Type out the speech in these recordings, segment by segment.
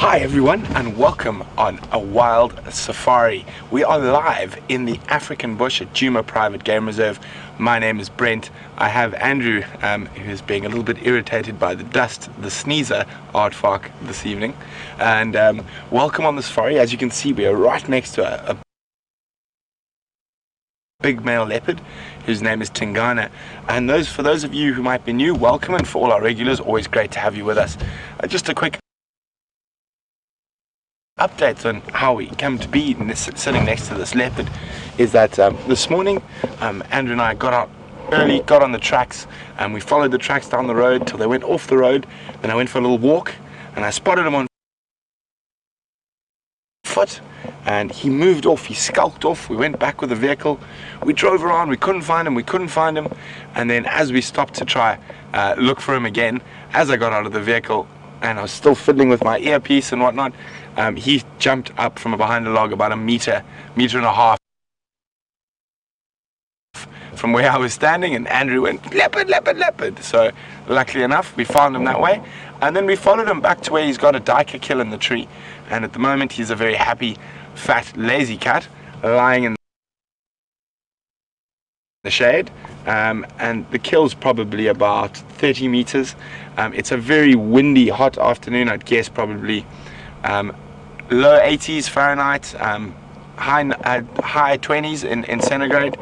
Hi everyone and welcome on a wild safari. We are live in the African bush at Djuma Private Game Reserve. My name is Brent. I have Andrew who's being a little bit irritated by the dust, the sneezer aardvark this evening. And welcome on the safari. As you can see, we are right next to a big male leopard whose name is Tingana. And for those of you who might be new, welcome, and for all our regulars, always great to have you with us. Just a quick updates on how we come to be sitting next to this leopard is that this morning Andrew and I got out early, got on the tracks, and we followed the tracks down the road till they went off the road. Then I went for a little walk and I spotted him on foot and he moved off, he skulked off. We went back with the vehicle, we drove around, we couldn't find him, and then as we stopped to try look for him again, as I got out of the vehicle and I was still fiddling with my earpiece and whatnot, he jumped up from behind a log about a meter and a half from where I was standing, and Andrew went, leopard, leopard, leopard. So luckily enough, we found him that way, and then we followed him back to where he's got a duiker kill in the tree, and at the moment he's a very happy, fat, lazy cat lying in the shade, and the kill's probably about 30 meters. It's a very windy, hot afternoon. I'd guess probably low 80s Fahrenheit, high 20s in centigrade.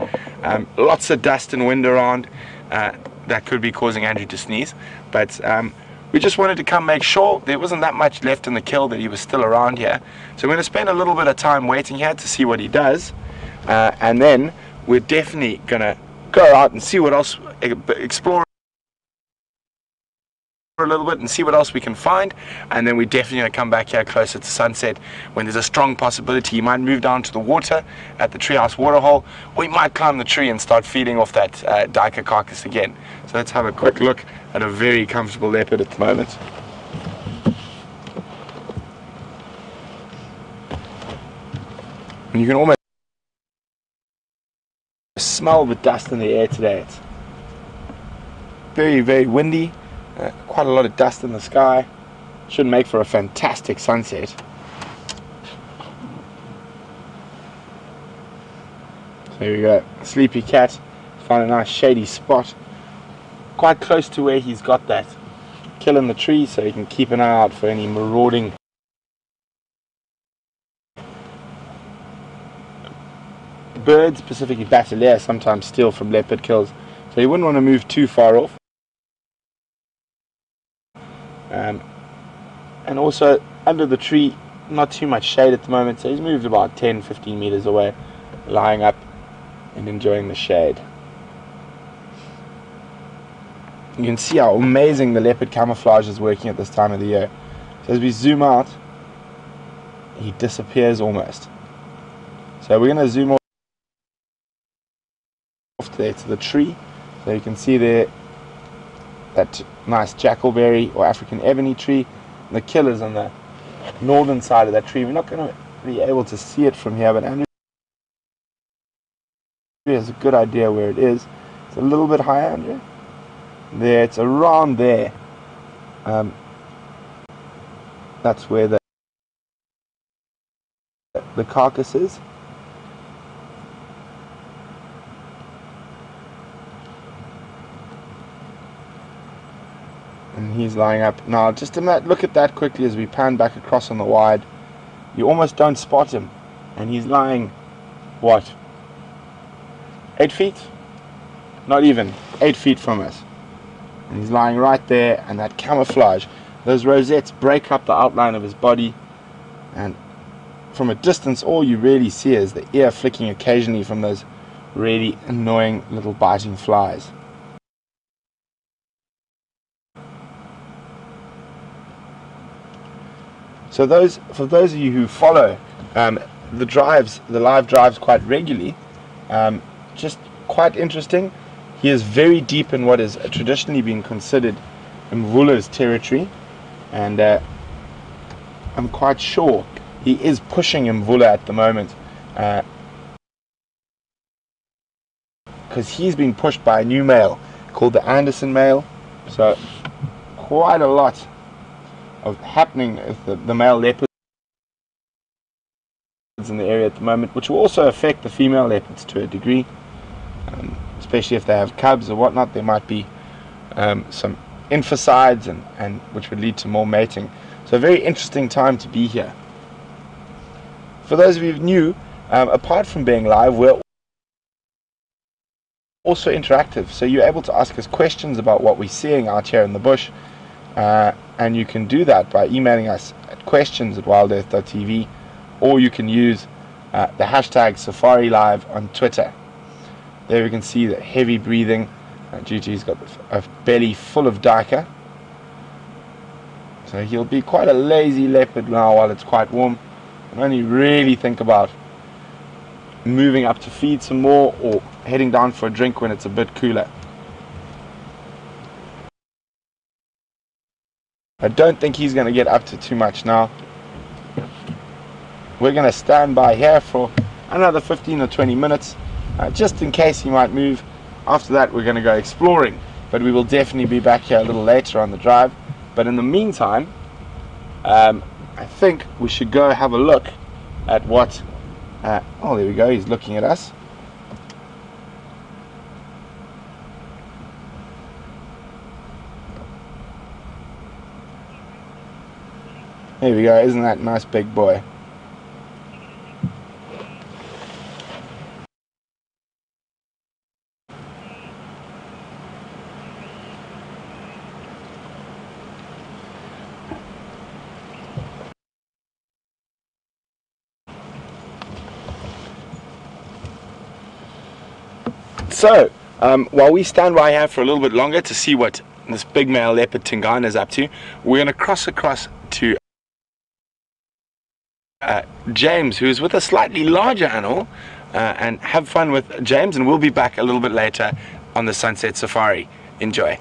Lots of dust and wind around that could be causing Andrew to sneeze, but we just wanted to come make sure there wasn't that much left in the kill, that he was still around here. So we're going to spend a little bit of time waiting here to see what he does, and then we're definitely going to go out and see what else, explore a little bit and see what else we can find, and then we're definitely going to come back here closer to sunset when there's a strong possibility he might move down to the water at the treehouse waterhole, or he might climb the tree and start feeding off that duiker carcass again. So let's have a quick look at a very comfortable leopard at the moment. And you can almost smell the dust in the air today. It's very, very windy. Quite a lot of dust in the sky. Should make for a fantastic sunset. So here we go. Sleepy cat. Found a nice shady spot quite close to where he's got that kill in the tree, so you can keep an eye out for any marauding birds, specifically basileia, sometimes steal from leopard kills. So you wouldn't want to move too far off. And also under the tree, not too much shade at the moment, so he's moved about 10-15 meters away, lying up and enjoying the shade. You can see how amazing the leopard camouflage is working at this time of the year. So as we zoom out, he disappears almost. So we're going to zoom off there to the tree, so you can see there that nice jackalberry or African ebony tree. The kill is on the northern side of that tree. We're not going to be able to see it from here, but Andrew has a good idea where it is. It's a little bit higher, Andrew. There, it's around there. That's where the carcass is. And he's lying up. Now just look at that quickly as we pan back across on the wide. You almost don't spot him, and he's lying, what, 8 feet? Not even 8 feet from us, and he's lying right there. And that camouflage, those rosettes break up the outline of his body, and from a distance all you really see is the ear flicking occasionally from those really annoying little biting flies. So for those of you who follow the live drives quite regularly, just quite interesting. He is very deep in what has traditionally been considered Mvula's territory, and I'm quite sure he is pushing Mvula at the moment, because he's been pushed by a new male called the Anderson male. So quite a lot happening with the male leopards in the area at the moment, which will also affect the female leopards to a degree, especially if they have cubs or whatnot. There might be some infanicides and which would lead to more mating. So a very interesting time to be here. For those of you new, apart from being live, we're also interactive, so you're able to ask us questions about what we're seeing out here in the bush, and you can do that by emailing us at questions@wildearth.tv, or you can use the hashtag Safari Live on Twitter. There we can see the heavy breathing. Gigi's got a belly full of diker, so he'll be quite a lazy leopard now while it's quite warm, and only really think about moving up to feed some more or heading down for a drink when it's a bit cooler. I don't think he's going to get up to too much now. We're going to stand by here for another 15 or 20 minutes, just in case he might move. After that we're going to go exploring, but we will definitely be back here a little later on the drive. But in the meantime, I think we should go have a look at what oh, there we go, he's looking at us. There we go, isn't that a nice big boy? So, while we stand by here for a little bit longer to see what this big male leopard Tingana is up to, we're going to cross across to James, who is with a slightly larger animal, and have fun with James, and we'll be back a little bit later on the Sunset Safari. Enjoy.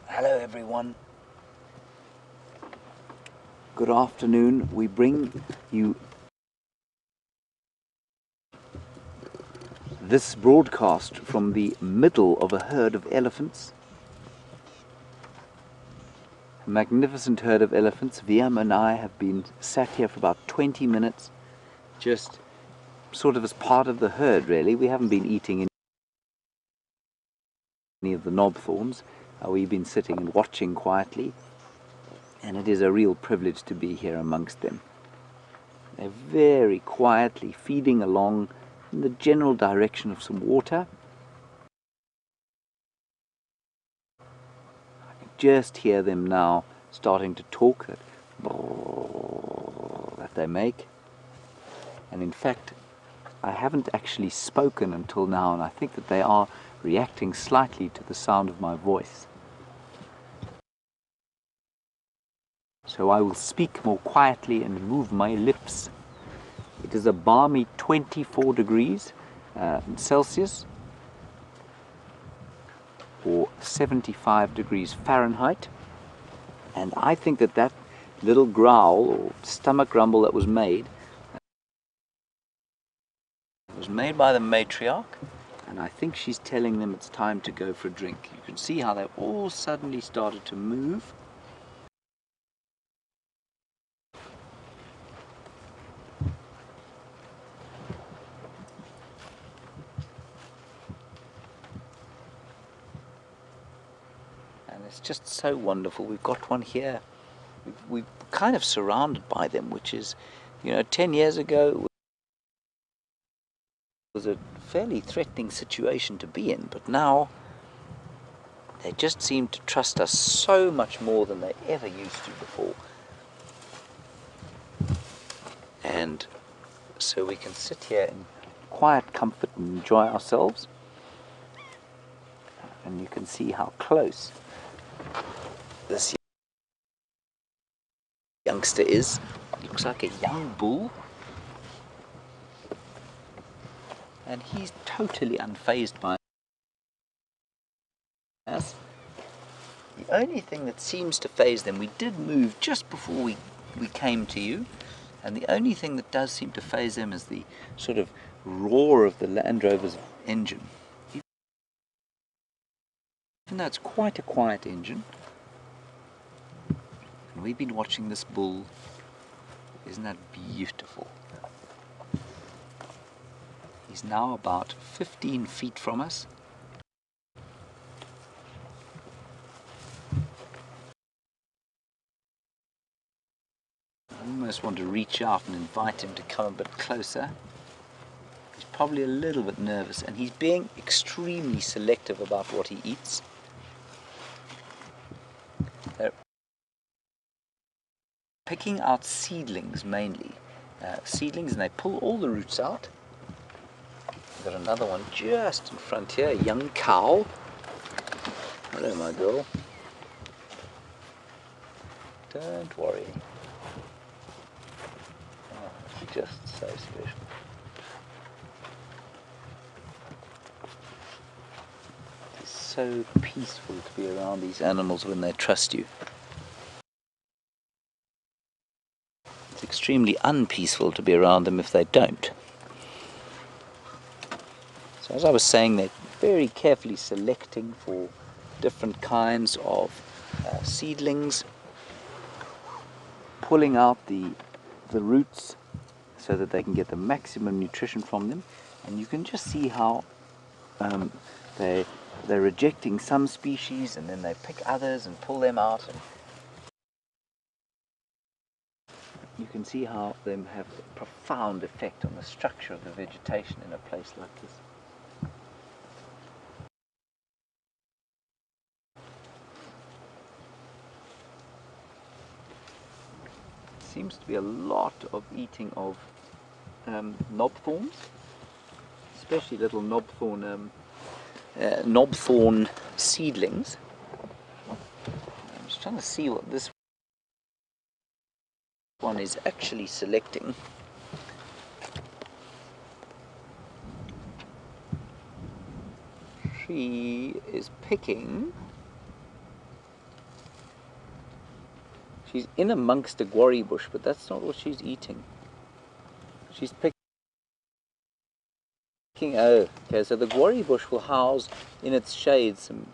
Hello everyone. Good afternoon. We bring you this broadcast from the middle of a herd of elephants. A magnificent herd of elephants. Viam and I have been sat here for about 20 minutes, just sort of as part of the herd really. We haven't been eating any of the knob thorns. We've been sitting and watching quietly, and it is a real privilege to be here amongst them. They're very quietly feeding along in the general direction of some water. I can just hear them now starting to talk, that they make. And in fact, I haven't actually spoken until now, and I think that they are reacting slightly to the sound of my voice. So I will speak more quietly and move my lips. It is a balmy 24 degrees Celsius, or 75 degrees Fahrenheit. And I think that that little growl or stomach grumble that was made by the matriarch, and I think she's telling them it's time to go for a drink. You can see how they all suddenly started to move. And it's just so wonderful. We've got one here. We're kind of surrounded by them, which is, 10 years ago it was a fairly threatening situation to be in, but now they just seem to trust us so much more than they ever used to before. And so we can sit here in quiet comfort and enjoy ourselves. And you can see how close this youngster is. It looks like a young bull. And he's totally unfazed by us. The only thing that seems to faze them, we did move just before we came to you, and the only thing that does seem to faze them is the sort of roar of the Land Rover's engine. Even though it's quite a quiet engine. And we've been watching this bull. Isn't that beautiful? He's now about 15 feet from us. I almost want to reach out and invite him to come a bit closer. He's probably a little bit nervous, and he's being extremely selective about what he eats. They're picking out seedlings mainly. Seedlings, and they pull all the roots out. We've got another one just in front here, a young cow. Hello, my girl. Don't worry. Oh, it's just so special. It's so peaceful to be around these animals when they trust you. It's extremely unpeaceful to be around them if they don't. So as I was saying, they're very carefully selecting for different kinds of seedlings, pulling out the roots so that they can get the maximum nutrition from them. And you can just see how they're rejecting some species, and then they pick others and pull them out. And you can see how they have a profound effect on the structure of the vegetation in a place like this. Seems to be a lot of eating of knobthorns, especially little knobthorn seedlings. I'm just trying to see what this one is actually selecting. She is picking. She's in amongst a guarri bush, but that's not what she's eating. She's picking, oh, okay, so the guarri bush will house in its shade some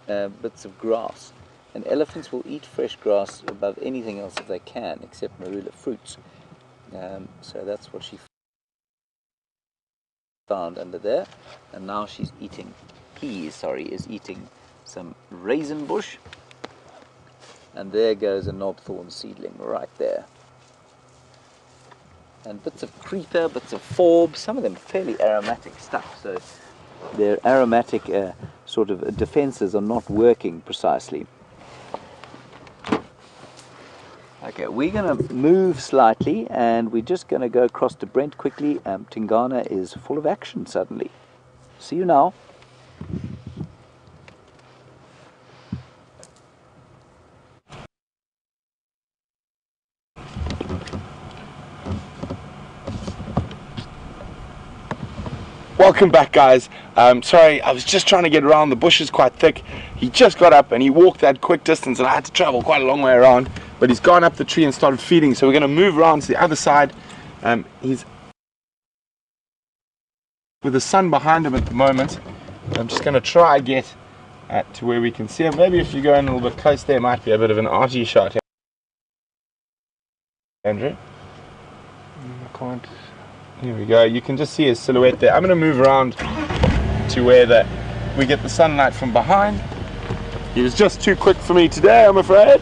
bits of grass. And elephants will eat fresh grass above anything else if they can, except marula fruits. So that's what she found under there. And now she's eating, is eating some raisin bush. And there goes a knobthorn seedling right there. And bits of creeper, bits of forb, some of them fairly aromatic stuff. So their aromatic sort of defenses are not working precisely. Okay, we're going to move slightly, and we're just going to go across to Brent quickly. Tingana is full of action suddenly. See you now. Welcome back, guys. Sorry, I was just trying to get around. The bush is quite thick. He just got up and he walked that quick distance, and I had to travel quite a long way around, but he's gone up the tree and started feeding. So we're going to move around to the other side. He's with the sun behind him at the moment. I'm just going to try get to where we can see him. Maybe if you go in a little bit close, there might be a bit of an arty shot. Andrew? I can't. Here we go. You can just see his silhouette there. I'm going to move around to where we get the sunlight from behind. He was just too quick for me today, I'm afraid.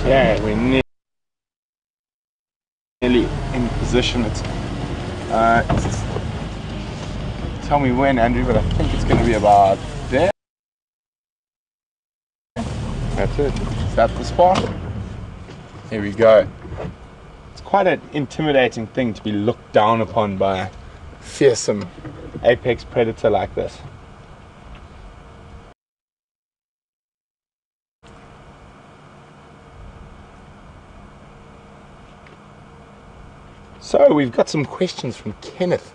Okay, we're nearly in position. It's tell me when, Andrew, but I think it's going to be about there. That's it. Is that the spot? Here we go. It's quite an intimidating thing to be looked down upon by a fearsome apex predator like this. So we've got some questions from Kenneth.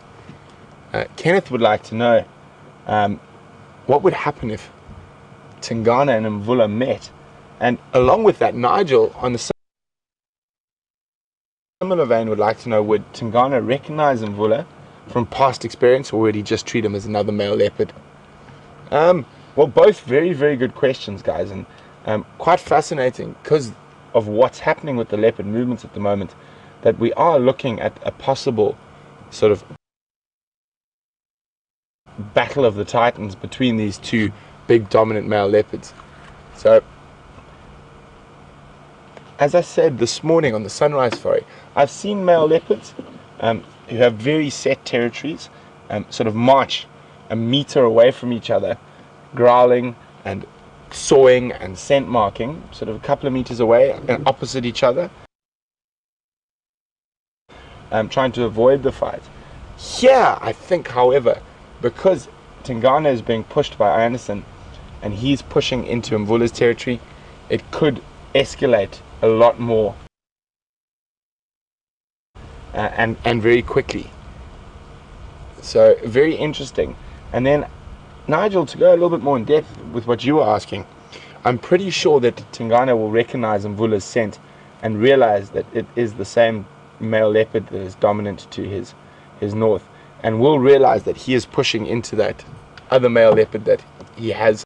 Kenneth would like to know what would happen if Tingana and Mvula met, and along with that, Nigel on the similar vein would like to know, would Tingana recognize Mvula from past experience, or would he just treat him as another male leopard? Well, both very, very good questions, guys, and quite fascinating because of what's happening with the leopard movements at the moment, that we are looking at a possible sort of battle of the titans between these two big dominant male leopards. So, as I said this morning on the sunrise safari, I've seen male leopards who have very set territories, sort of march a meter away from each other, growling and sawing and scent marking, sort of a couple of meters away and opposite each other, trying to avoid the fight. Here, I think, however, because Tingana is being pushed by Anderson and he's pushing into Mvula's territory, it could escalate a lot more and very quickly. So very interesting. And then Nigel, to go a little bit more in depth with what you were asking, I'm pretty sure that Tingana will recognize Mvula's scent and realize that it is the same male leopard that is dominant to his north, and will realize that he is pushing into that other male leopard that he has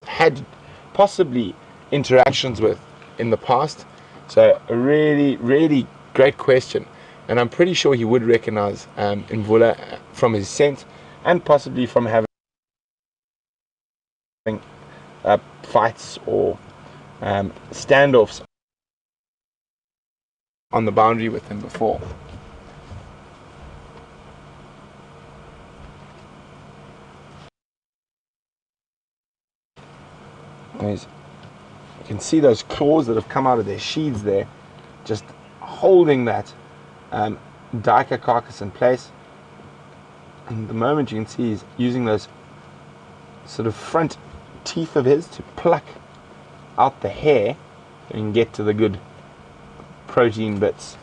had possibly interactions with in the past. So a really, really great question, and I'm pretty sure he would recognize Mvula from his scent and possibly from having fights or standoffs on the boundary with him before. Guys, you can see those claws that have come out of their sheaths there, just holding that duiker carcass in place. And the moment you can see he's using those sort of front teeth of his to pluck out the hair so you can get to the good protein bits.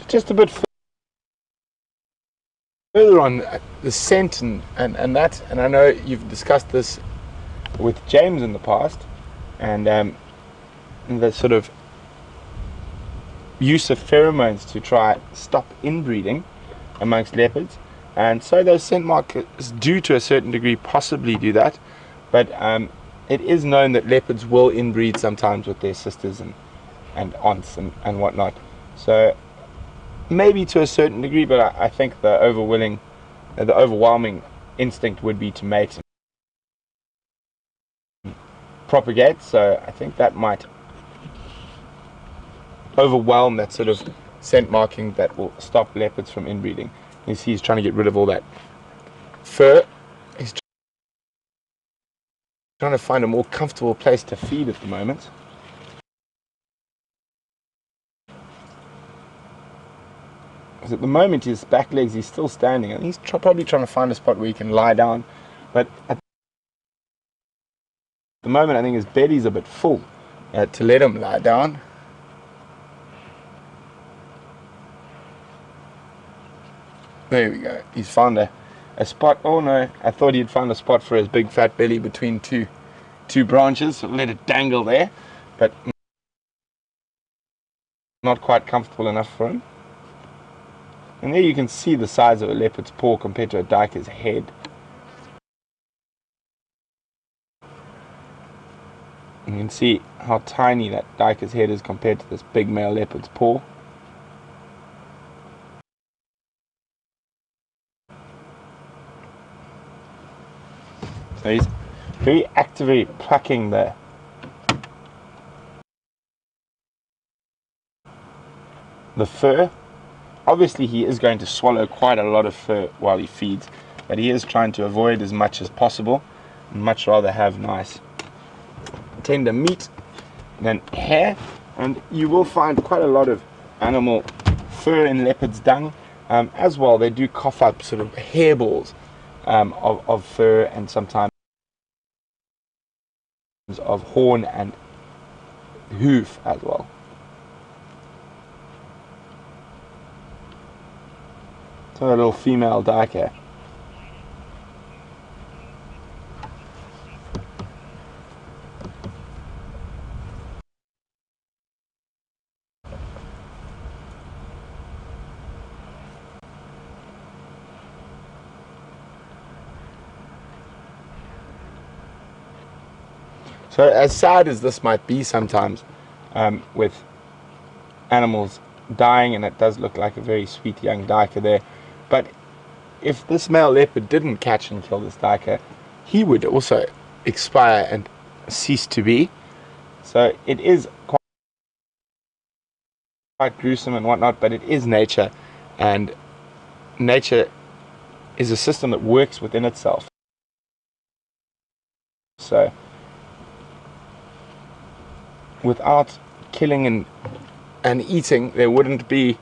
Just a bit further on the scent and that, and I know you've discussed this with James in the past, and the sort of use of pheromones to try stop inbreeding amongst leopards, and so those scent markers do to a certain degree possibly do that, but it is known that leopards will inbreed sometimes with their sisters and aunts and whatnot. So maybe to a certain degree, but I think the overwhelming instinct would be to mate and propagate. So I think that might overwhelm that sort of scent marking that will stop leopards from inbreeding. You see he's trying to get rid of all that fur. He's trying to find a more comfortable place to feed at the moment. Because at the moment his back legs, he's still standing, and he's probably trying to find a spot where he can lie down, but at the moment I think his belly's a bit full to let him lie down. There we go, he's found a spot. Oh no, I thought he'd found a spot for his big fat belly between two 2 branches, so let it dangle there, but not quite comfortable enough for him. And there you can see the size of a leopard's paw compared to a duiker's head. You can see how tiny that duiker's head is compared to this big male leopard's paw. So he's very actively plucking the fur. Obviously he is going to swallow quite a lot of fur while he feeds, but he is trying to avoid as much as possible, and much rather have nice tender meat than hair. And you will find quite a lot of animal fur in leopard's dung. As well, they do cough up sort of hairballs of fur, and sometimes of horn and hoof as well. So a little female duiker. So as sad as this might be sometimes, with animals dying, and it does look like a very sweet young duiker there, but if this male leopard didn't catch and kill this duiker, he would also expire and cease to be. So it is quite gruesome and whatnot, but it is nature, and nature is a system that works within itself. So without killing and eating, there wouldn't be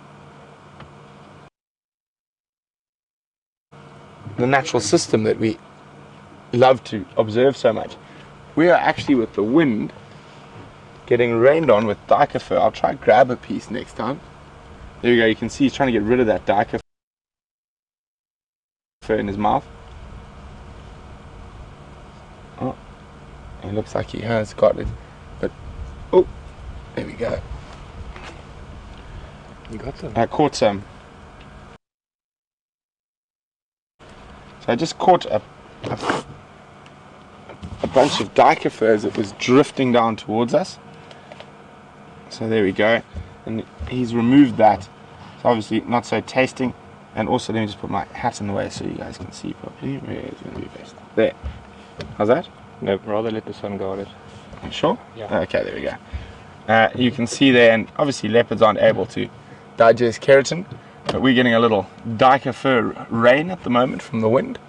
the natural system that we love to observe so much. We are actually, with the wind, getting rained on with duiker fur. I'll try and grab a piece next time. There you go, you can see he's trying to get rid of that duiker fur in his mouth. Oh, it looks like he has got it, but oh, there we go. You got some? I caught some. So I just caught a bunch of duiker fur as it was drifting down towards us. So there we go, and he's removed that. It's obviously not so tasting. And also, let me just put my hat in the way so you guys can see properly. Where is going to be best? There. How's that? No, rather let the sun go on it. You sure? Yeah. Okay, there we go. You can see there, and obviously leopards aren't able to digest keratin, but we're getting a little duiker fur rain at the moment from the wind.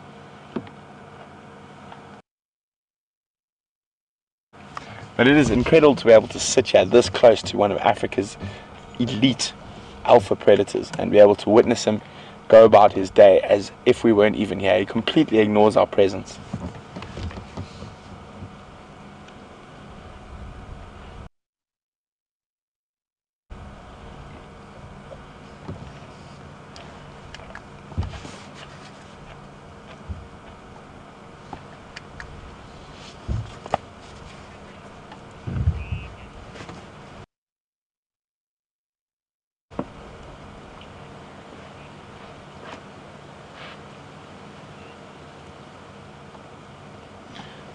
But it is incredible to be able to sit here this close to one of Africa's elite alpha predators and be able to witness him go about his day as if we weren't even here. He completely ignores our presence.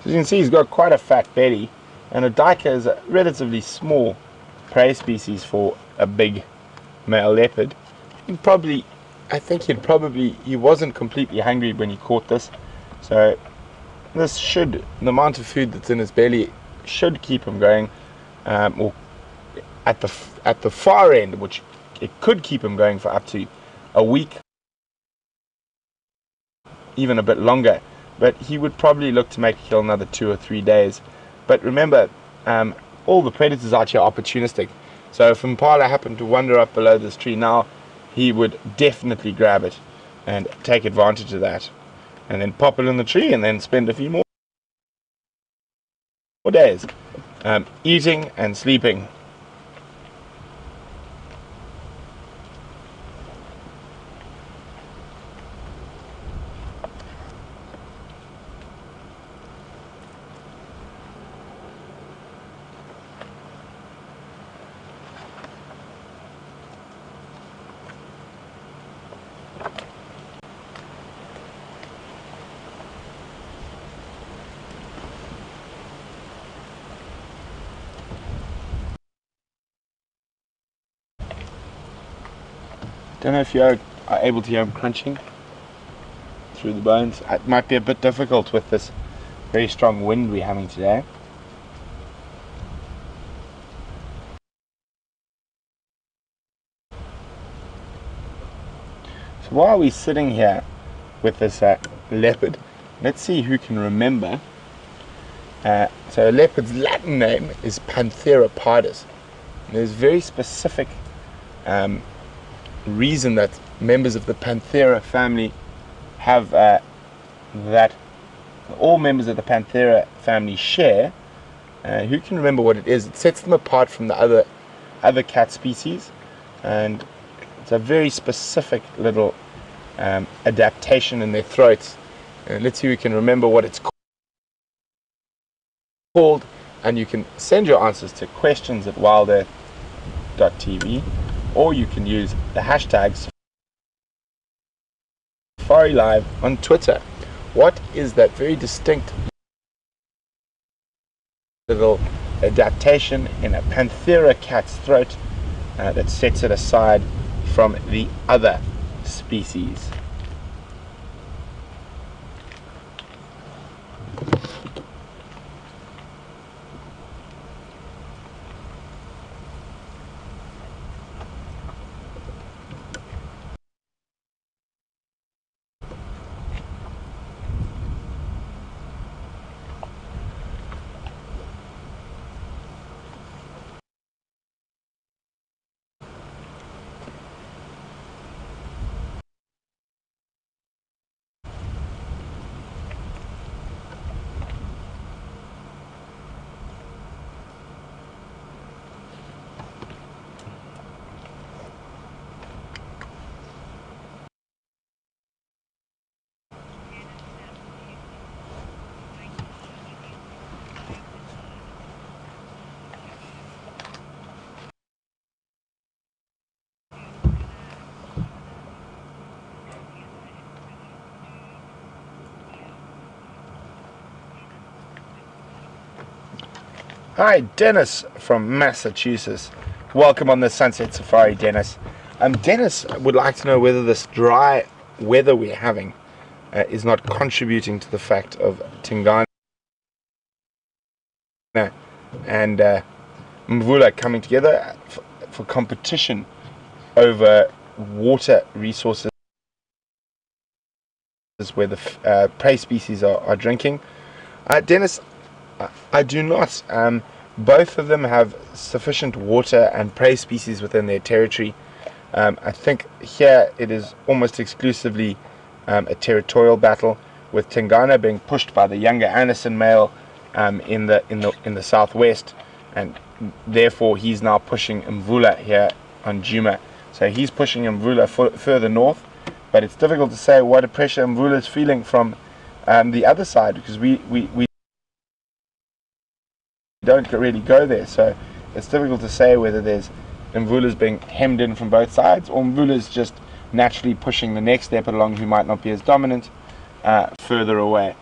As you can see, he's got quite a fat belly, and a duiker is a relatively small prey species for a big male leopard. He wasn't completely hungry when he caught this, so the amount of food that's in his belly should keep him going, or at the far end, which it could keep him going for up to a week, even a bit longer. But he would probably look to make a kill another 2 or 3 days. But remember, all the predators out here are opportunistic. So if Impala happened to wander up below this tree now, he would definitely grab it and take advantage of that, and then pop it in the tree and then spend a few more days eating and sleeping. Don't know if you are able to hear him crunching through the bones. It might be a bit difficult with this very strong wind we're having today. So while we're sitting here with this leopard, let's see who can remember. So a leopard's Latin name is Panthera pardus. And there's very specific reason that members of the Panthera family have that all members of the Panthera family share. Who can remember what it is? It sets them apart from the other cat species, and it's a very specific little adaptation in their throats. Let's see who can remember what it's called, and you can send your answers to questions@wildearth.tv, or you can use the hashtag Safari Live on Twitter. What is that very distinct little adaptation in a Panthera cat's throat that sets it aside from the other species? Hi, Dennis from Massachusetts. Welcome on the Sunset Safari, Dennis. Dennis would like to know whether this dry weather we're having is not contributing to the fact of Tingana and Mvula coming together for competition over water resources where the prey species are drinking. Dennis, I do not. Both of them have sufficient water and prey species within their territory. I think here it is almost exclusively a territorial battle, with Tingana being pushed by the younger Anderson male in the southwest, and therefore he's now pushing Mvula here on Juma. So he's pushing Mvula further north, but it's difficult to say what pressure Mvula is feeling from the other side, because we don't really go there, so it's difficult to say whether there's Mvula's being hemmed in from both sides, or Mvula's just naturally pushing the next step along, who might not be as dominant, further away.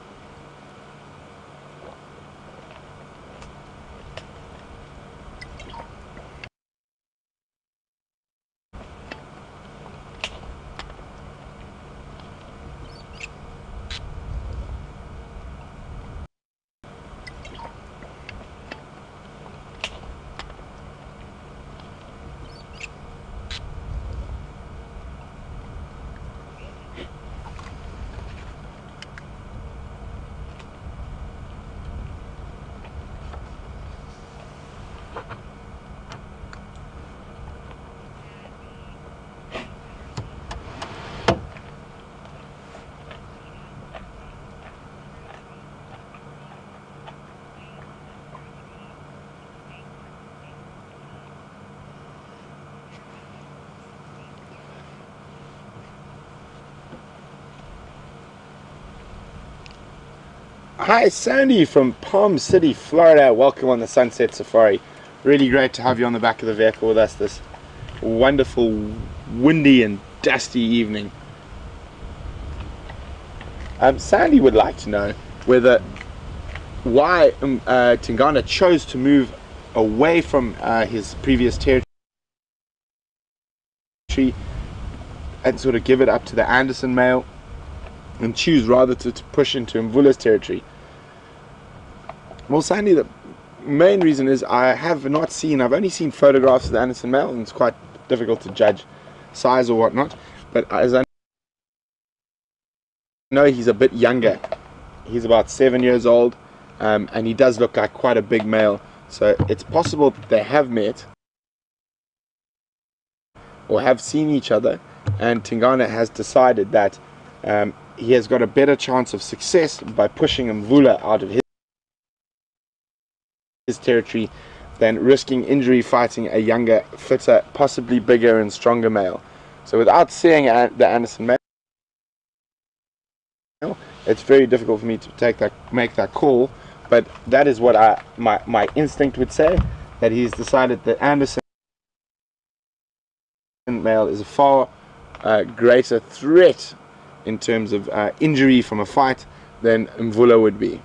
Hi, Sandy from Palm City, Florida. Welcome on the Sunset Safari. Really great to have you on the back of the vehicle with us this wonderful, windy and dusty evening. Sandy would like to know why Tingana chose to move away from his previous territory and sort of give it up to the Anderson male and choose rather to push into Mvula's territory? Well, Sandy, the main reason is I've only seen photographs of the Anderson male, and it's quite difficult to judge size or whatnot, but as I know, he's a bit younger. He's about 7 years old, and he does look like quite a big male, so it's possible that they have met or have seen each other, and Tingana has decided that he has got a better chance of success by pushing Mvula out of his territory than risking injury fighting a younger, fitter, possibly bigger and stronger male. So without seeing the Anderson male, it's very difficult for me to make that call, but that is what my instinct would say, that he's decided that Anderson male is a far greater threat in terms of injury from a fight than Mvula would be.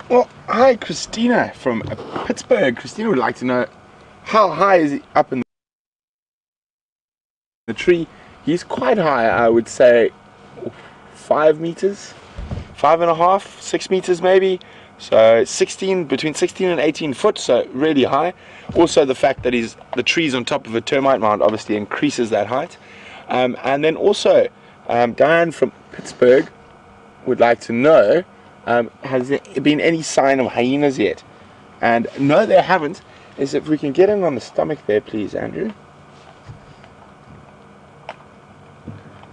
Well, hi Christina from Pittsburgh. Christina would like to know, how high is he up in the tree? He's quite high, I would say 5 meters, 5.5, 6 meters maybe. So between 16 and 18 foot, so really high. Also the fact that the tree's on top of a termite mound obviously increases that height. And then also, Diane from Pittsburgh would like to know, has there been any sign of hyenas yet? And no, there haven't. Is if we can get him on the stomach there, please, Andrew.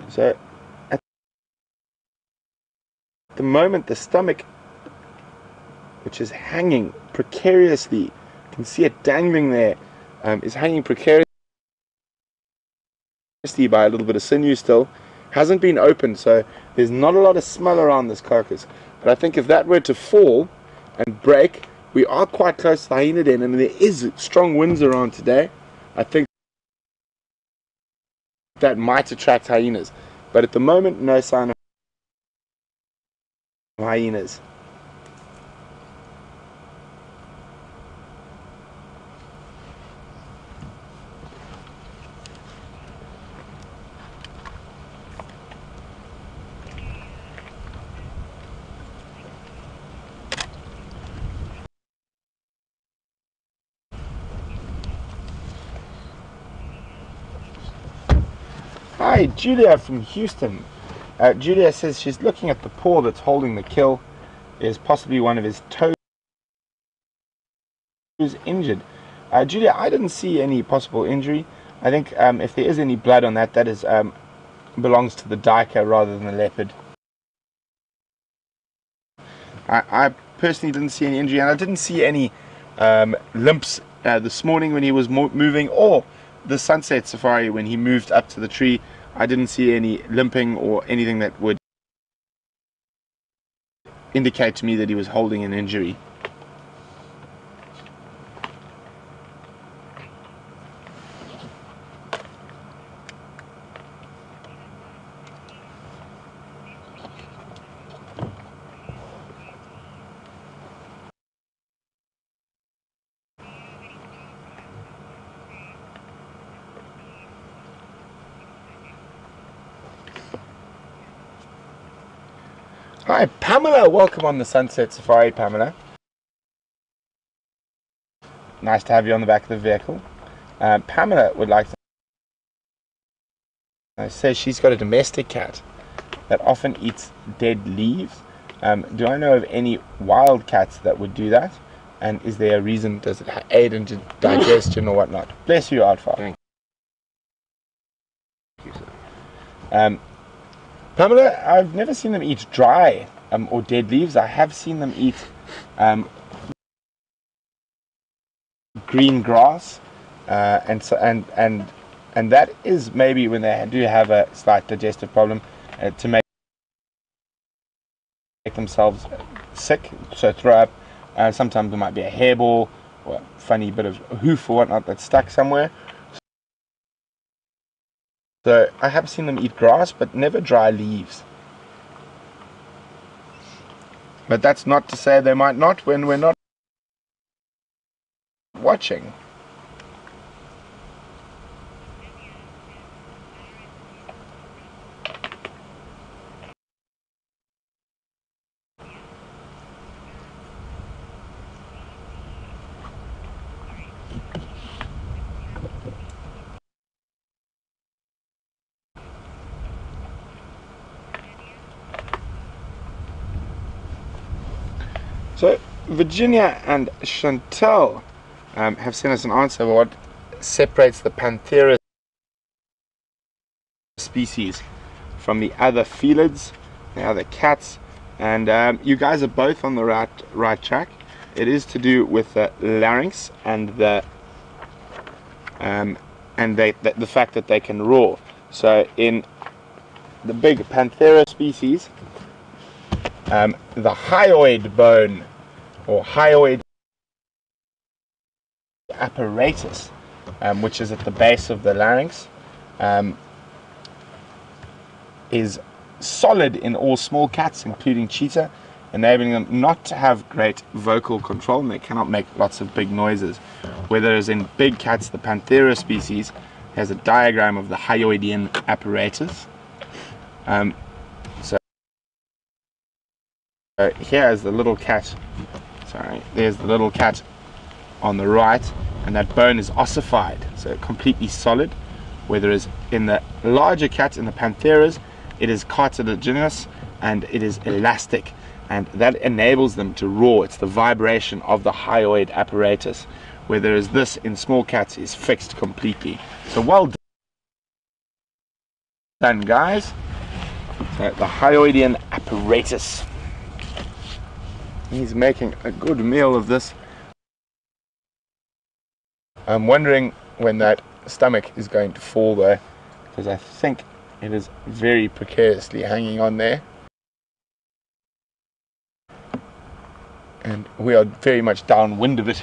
So at the moment, the stomach, which is hanging precariously, you can see it dangling there, is hanging precariously by a little bit of sinew still. Hasn't been opened, so there's not a lot of smell around this carcass. But I think if that were to fall and break, we are quite close to the hyena den, and there is strong winds around today. I think that might attract hyenas. But at the moment, no sign of hyenas. Hi, Julia from Houston. Julia says she's looking at the paw that's holding the kill. Is possibly one of his toes injured. Julia, I didn't see any possible injury. I think if there is any blood on that, that is belongs to the duiker rather than the leopard. I personally didn't see any injury, and I didn't see any limps this morning when he was moving, or the sunset safari when he moved up to the tree. I didn't see any limping or anything that would indicate to me that he was holding an injury. Hi, Pamela. Welcome on the Sunset Safari, Pamela. Nice to have you on the back of the vehicle. Pamela would like to say she's got a domestic cat that often eats dead leaves. Do I know of any wild cats that would do that? And is there a reason? Does it aid into digestion or whatnot? Bless you, Outfar. Thank you, sir. Pamela, I've never seen them eat dry or dead leaves. I have seen them eat green grass and that is maybe when they do have a slight digestive problem, to make themselves sick, so throw up. Sometimes there might be a hairball or a funny bit of hoof or whatnot that's stuck somewhere. So I have seen them eat grass, but never dry leaves. But that's not to say they might not when we're not watching. So Virginia and Chantal have sent us an answer of what separates the Panthera species from the other felids, the other cats, and you guys are both on the right track. It is to do with the larynx and the fact that they can roar. So in the big Panthera species, the hyoid bone or hyoid apparatus, which is at the base of the larynx, is solid in all small cats, including cheetah, enabling them not to have great vocal control, and they cannot make lots of big noises. Whereas in big cats, the Panthera species has a diagram of the hyoidian apparatus. So here is the little cat. Sorry, there's the little cat on the right, and that bone is ossified, so completely solid. Whereas in the larger cats, in the Pantheras, it is cartilaginous and it is elastic, and that enables them to roar. It's the vibration of the hyoid apparatus, whereas this in small cats is fixed completely. So well done, guys. So the hyoidian apparatus. He's making a good meal of this. I'm wondering when that stomach is going to fall though, because I think it is very precariously hanging on there. And we are very much downwind of it.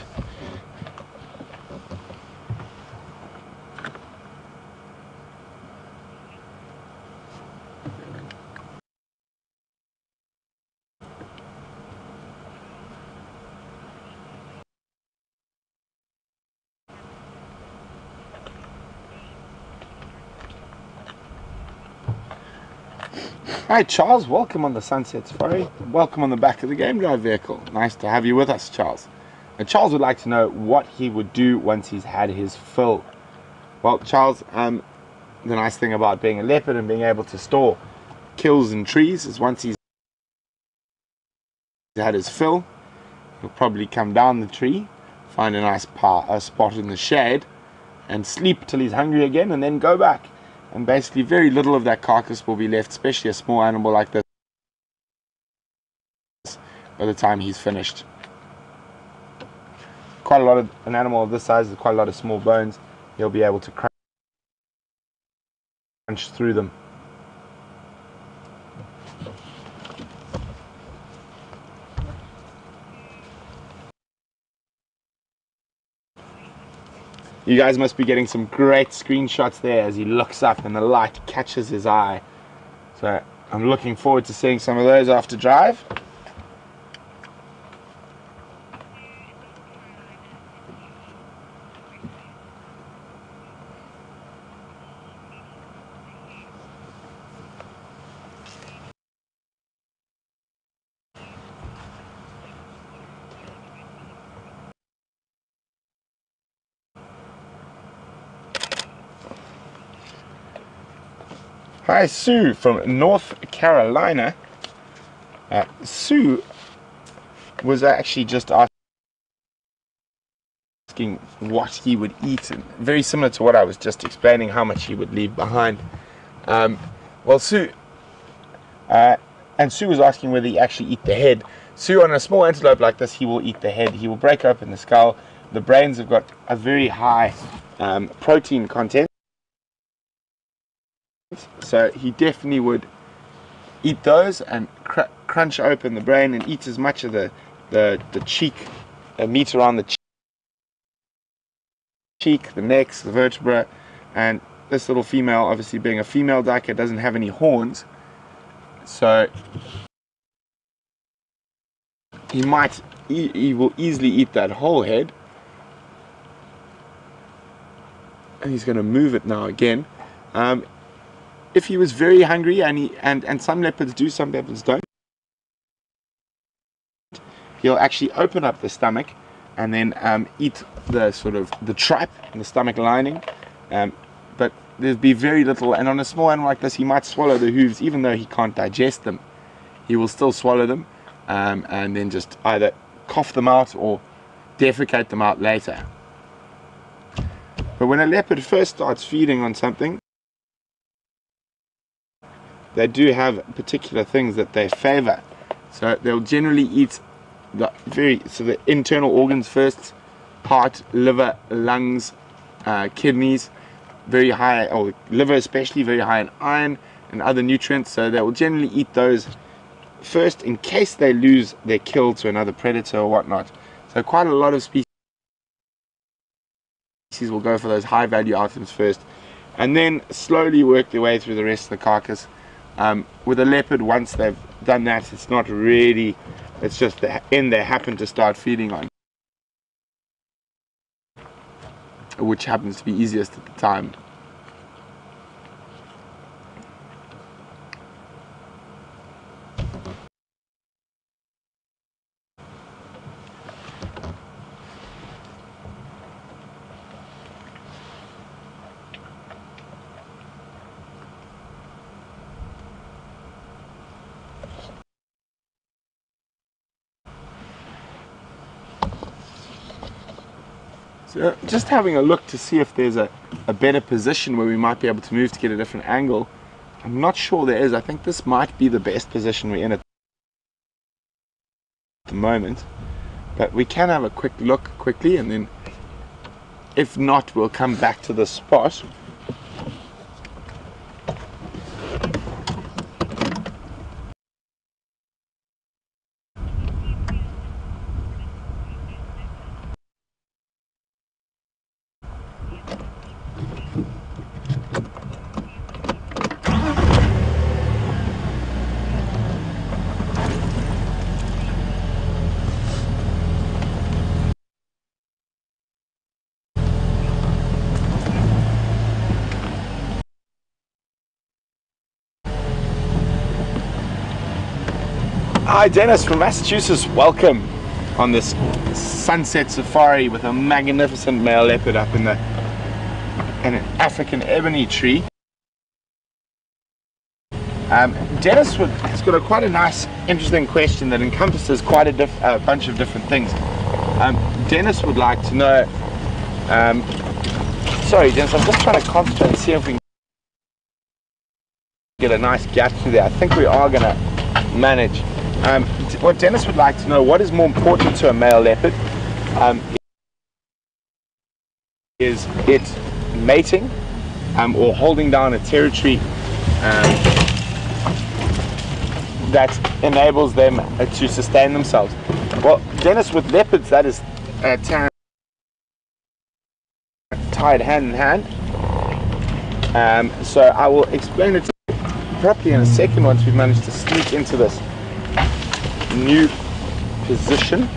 Hi Charles, welcome on the Sunset Safari. Welcome on the back of the game drive vehicle. Nice to have you with us, Charles. And Charles would like to know what he would do once he's had his fill. Well, Charles, the nice thing about being a leopard and being able to store kills in trees is once he's had his fill, he'll probably come down the tree, find a nice spot in the shade, and sleep till he's hungry again, and then go back. And basically very little of that carcass will be left, especially a small animal like this, by the time he's finished. Quite a lot of an animal of this size with quite a lot of small bones, he'll be able to crunch through them. You guys must be getting some great screenshots there as he looks up and the light catches his eye. So I'm looking forward to seeing some of those after drive. Hi Sue from North Carolina. Sue was actually just asking what he would eat, and very similar to what I was just explaining, how much he would leave behind. Well, Sue was asking whether he actually eat the head. Sue, on a small antelope like this, he will eat the head. He will break open the skull. The brains have got a very high protein content. So he definitely would eat those and crunch open the brain and eat as much of the cheek, meat around the cheek, the necks, the vertebra. And this little female, obviously being a female duck, it doesn't have any horns, so he will easily eat that whole head. And he's going to move it now again. If he was very hungry, and some leopards do, some leopards don't, he'll actually open up the stomach and then eat the sort of the tripe and the stomach lining. But there'd be very little, and on a small animal like this, he might swallow the hooves, even though he can't digest them. He will still swallow them, and then just either cough them out or defecate them out later. But when a leopard first starts feeding on something, they do have particular things that they favor. So they'll generally eat the internal organs first: heart, liver, lungs, kidneys. Very high, or liver especially, very high in iron and other nutrients. So they will generally eat those first in case they lose their kill to another predator or whatnot. So quite a lot of species will go for those high value items first, and then slowly work their way through the rest of the carcass. With a leopard, once they've done that, it's not really, it's just the end they happen to start feeding on, which happens to be easiest at the time. So just having a look to see if there's a better position where we might be able to move to get a different angle. I'm not sure there is. I think this might be the best position we're in at the moment. But we can have a quick look quickly, and then if not, we'll come back to the spot. Hi Dennis from Massachusetts, welcome on this sunset safari with a magnificent male leopard up in an African ebony tree. Dennis has got quite a nice, interesting question that encompasses quite a bunch of different things. Dennis would like to know, sorry Dennis, I'm just trying to concentrate and see if we can get a nice gap through there. I think we are going to manage. What Dennis would like to know, what is more important to a male leopard? Is it mating or holding down a territory that enables them to sustain themselves? Well, Dennis, with leopards, that is tied hand in hand. So I will explain it properly in a second once we've managed to sneak into this new position.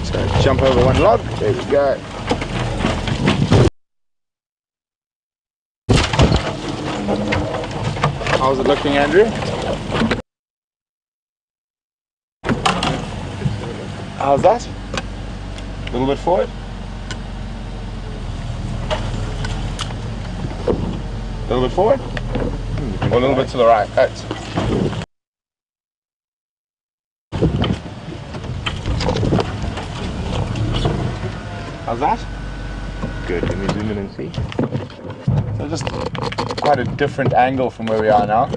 So jump over one log, there we go. How's it looking, Andrew? How's that? A little bit forward? A little bit forward? Or a little bit to the right? That's how's that? Good, let me zoom in and see. So just quite a different angle from where we are now.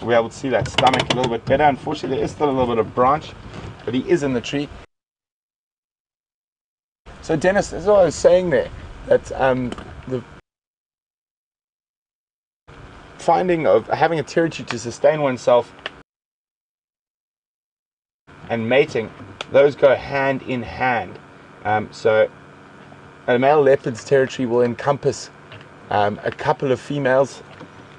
We'll be able to see that stomach a little bit better. Unfortunately, there is still a little bit of branch, but he is in the tree. So Dennis, that's what I was saying there, that the finding of having a territory to sustain oneself and mating, those go hand in hand. So a male leopard's territory will encompass a couple of females,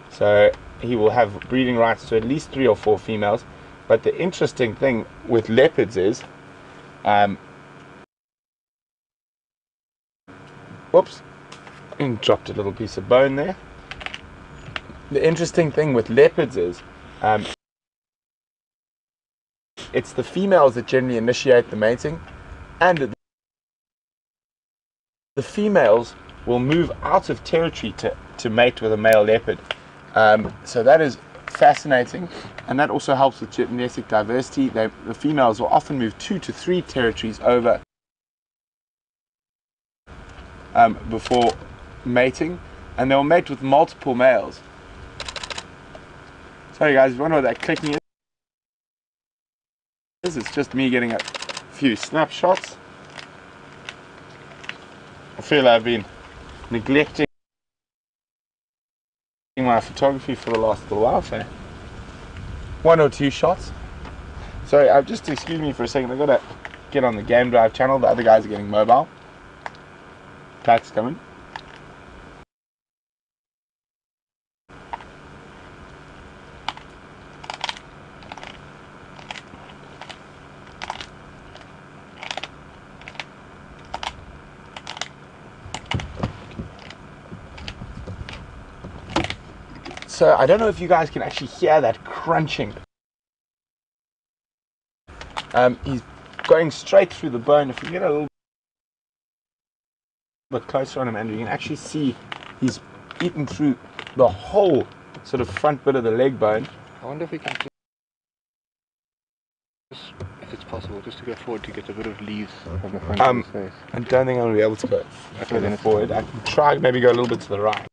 so he will have breeding rights to at least 3 or 4 females. But the interesting thing with leopards is, whoops, and dropped a little piece of bone there. The interesting thing with leopards is, it's the females that generally initiate the mating, and the females will move out of territory to mate with a male leopard. So that is fascinating, and that also helps with genetic diversity. The females will often move 2 to 3 territories over before mating, and they'll mate with multiple males. Sorry guys, you wonder what that clicking is? It's just me getting a few snapshots. I feel I've been neglecting my photography for the last little while, so 1 or 2 shots. Sorry, just excuse me for a second, I've got to get on the game drive channel. The other guys are getting mobile. Pat's coming. So I don't know if you guys can actually hear that crunching. He's going straight through the bone. If we get a little bit closer on him, and you can actually see he's eaten through the whole sort of front bit of the leg bone. I wonder if we can just, if it's possible, just to go forward to get a bit of leaves from the front of his face. I don't think I'm going to be able to go further forward. I can try maybe go a little bit to the right.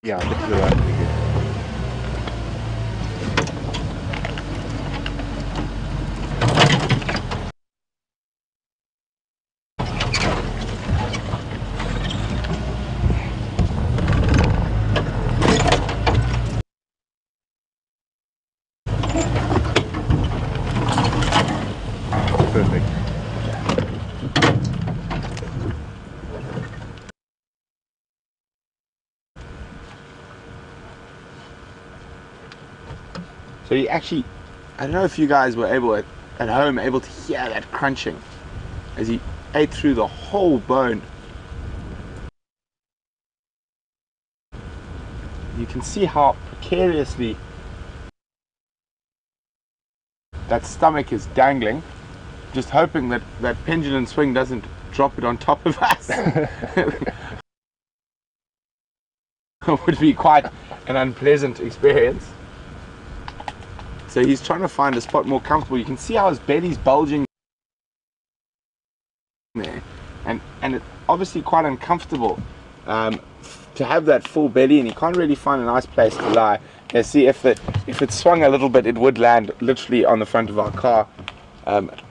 Yeah, a bit to the right would be good. Perfect. So you actually, I don't know if you guys were able at home able to hear that crunching as he ate through the whole bone. You can see how precariously that stomach is dangling, just hoping that that pendulum swing doesn't drop it on top of us. It would be quite an unpleasant experience. So he's trying to find a spot more comfortable. You can see how his belly's bulging there, and it's obviously quite uncomfortable to have that full belly, and he can't really find a nice place to lie. You see, if it swung a little bit, it would land literally on the front of our car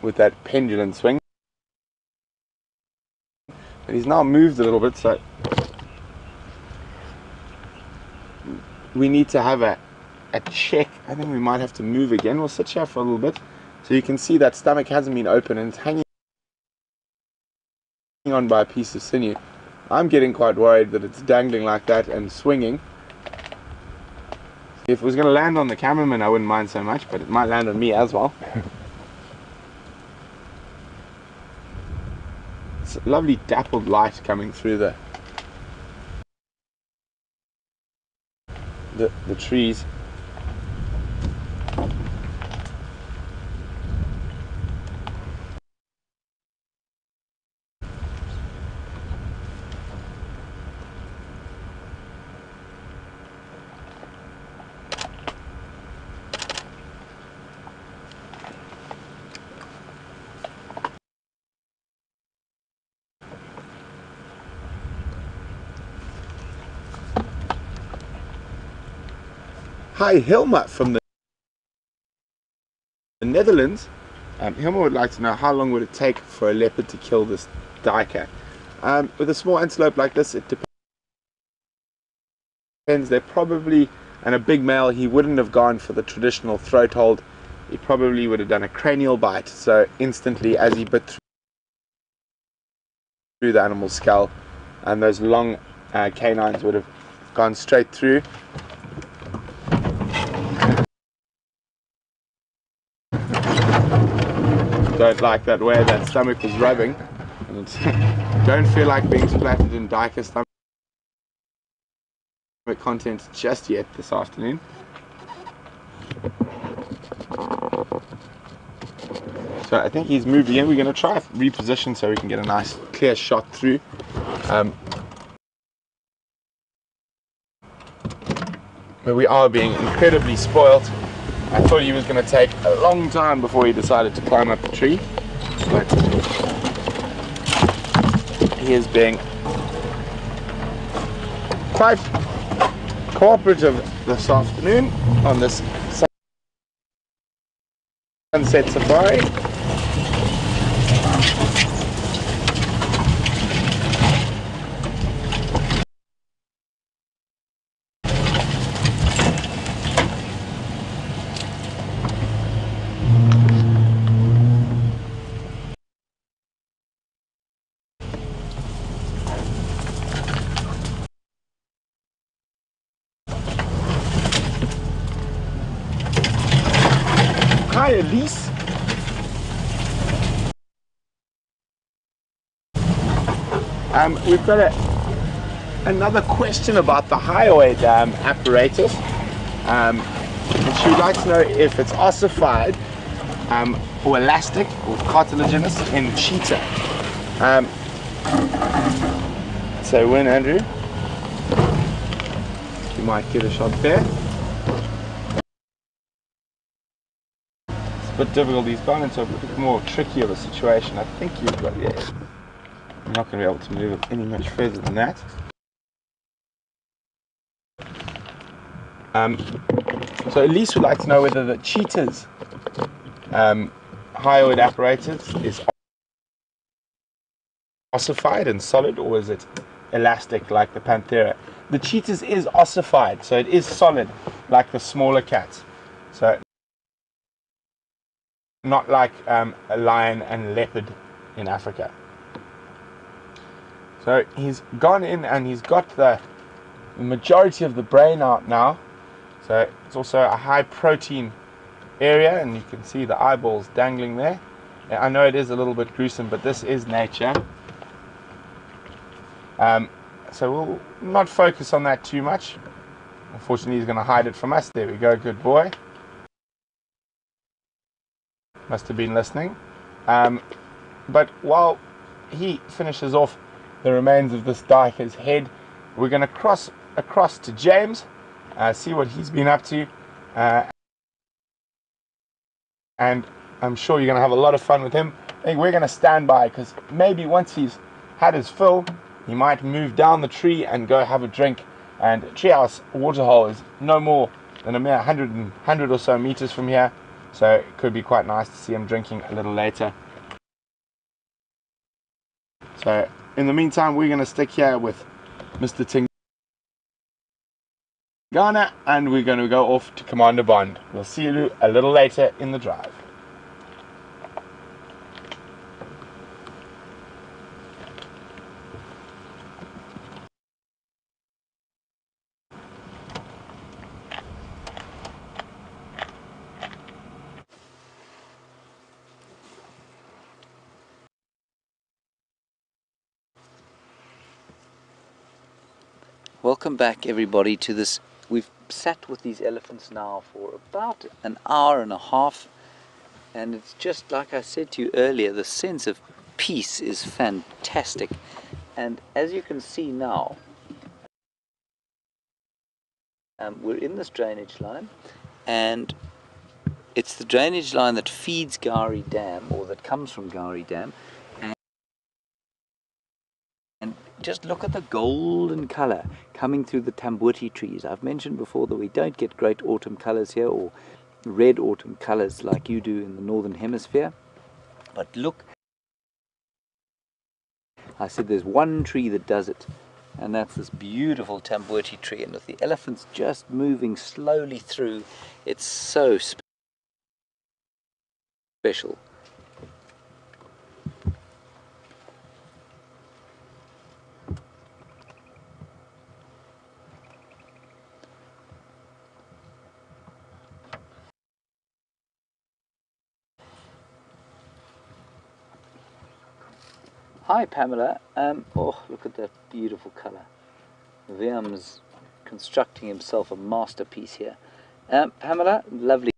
with that pendulum swing. But he's now moved a little bit, so we need to have a check. I think we might have to move again. We'll sit here for a little bit. So you can see that stomach hasn't been open and it's hanging on by a piece of sinew. I'm getting quite worried that it's dangling like that and swinging. If it was going to land on the cameraman, I wouldn't mind so much, but it might land on me as well. It's a lovely dappled light coming through the trees. Hi Hilma from the Netherlands. Hilma would like to know how long would it take for a leopard to kill this duiker. With a small antelope like this, it depends. They're probably, and a big male, he wouldn't have gone for the traditional throat hold. He probably would have done a cranial bite, so instantly as he bit through the animal's skull, and those long canines would have gone straight through. Don't like that way that stomach was rubbing, and don't feel like being splattered in duiker stomach content just yet this afternoon. So I think he's moved again. We're going to try reposition so we can get a nice clear shot through. But we are being incredibly spoilt. I thought he was going to take a long time before he decided to climb up the tree, but he is being quite cooperative this afternoon on this sunset safari. Hi, Elise. We've got another question about the highway dam apparatus. And she would like to know if it's ossified or elastic or cartilaginous in cheetah. So when, Andrew? You might get a shot there. Bit difficult. He's gone into a bit more tricky of a situation. I think you've got, yeah, you're not going to be able to move it any much further than that. So Elise would like to know whether the cheetah's hyoid apparatus is ossified and solid, or is it elastic like the Panthera? The cheetah's is ossified, so it is solid like the smaller cats. So not like a lion and leopard in Africa. So he's gone in and he's got the majority of the brain out now. So it's also a high protein area, and you can see the eyeballs dangling there. And I know it is a little bit gruesome, but this is nature. So we'll not focus on that too much. Unfortunately, he's going to hide it from us. There we go, good boy. Must have been listening. But while he finishes off the remains of this duiker's head, we're going to cross across to James, see what he's been up to, and I'm sure you're going to have a lot of fun with him. I think we're going to stand by, because maybe once he's had his fill, he might move down the tree and go have a drink. And Treehouse Waterhole is no more than a mere 100 or so meters from here. So it could be quite nice to see him drinking a little later. So in the meantime, we're going to stick here with Mr. Tingana, and we're going to go off to Commander Bond. We'll see you a little later in the drive. Welcome back, everybody, to this. We've sat with these elephants now for about an hour and a half, and it's just like I said to you earlier, the sense of peace is fantastic. And as you can see now, we're in this drainage line, and it's the drainage line that feeds Gowrie Dam, or that comes from Gowrie Dam. And just look at the golden colour coming through the tambuti trees. I've mentioned before that we don't get great autumn colours here, or red autumn colours like you do in the northern hemisphere. But look, I said there's one tree that does it, and that's this beautiful tamboti tree, and with the elephants just moving slowly through, it's so special. Hi Pamela, oh look at that beautiful colour. Wiam's constructing himself a masterpiece here. Pamela, lovely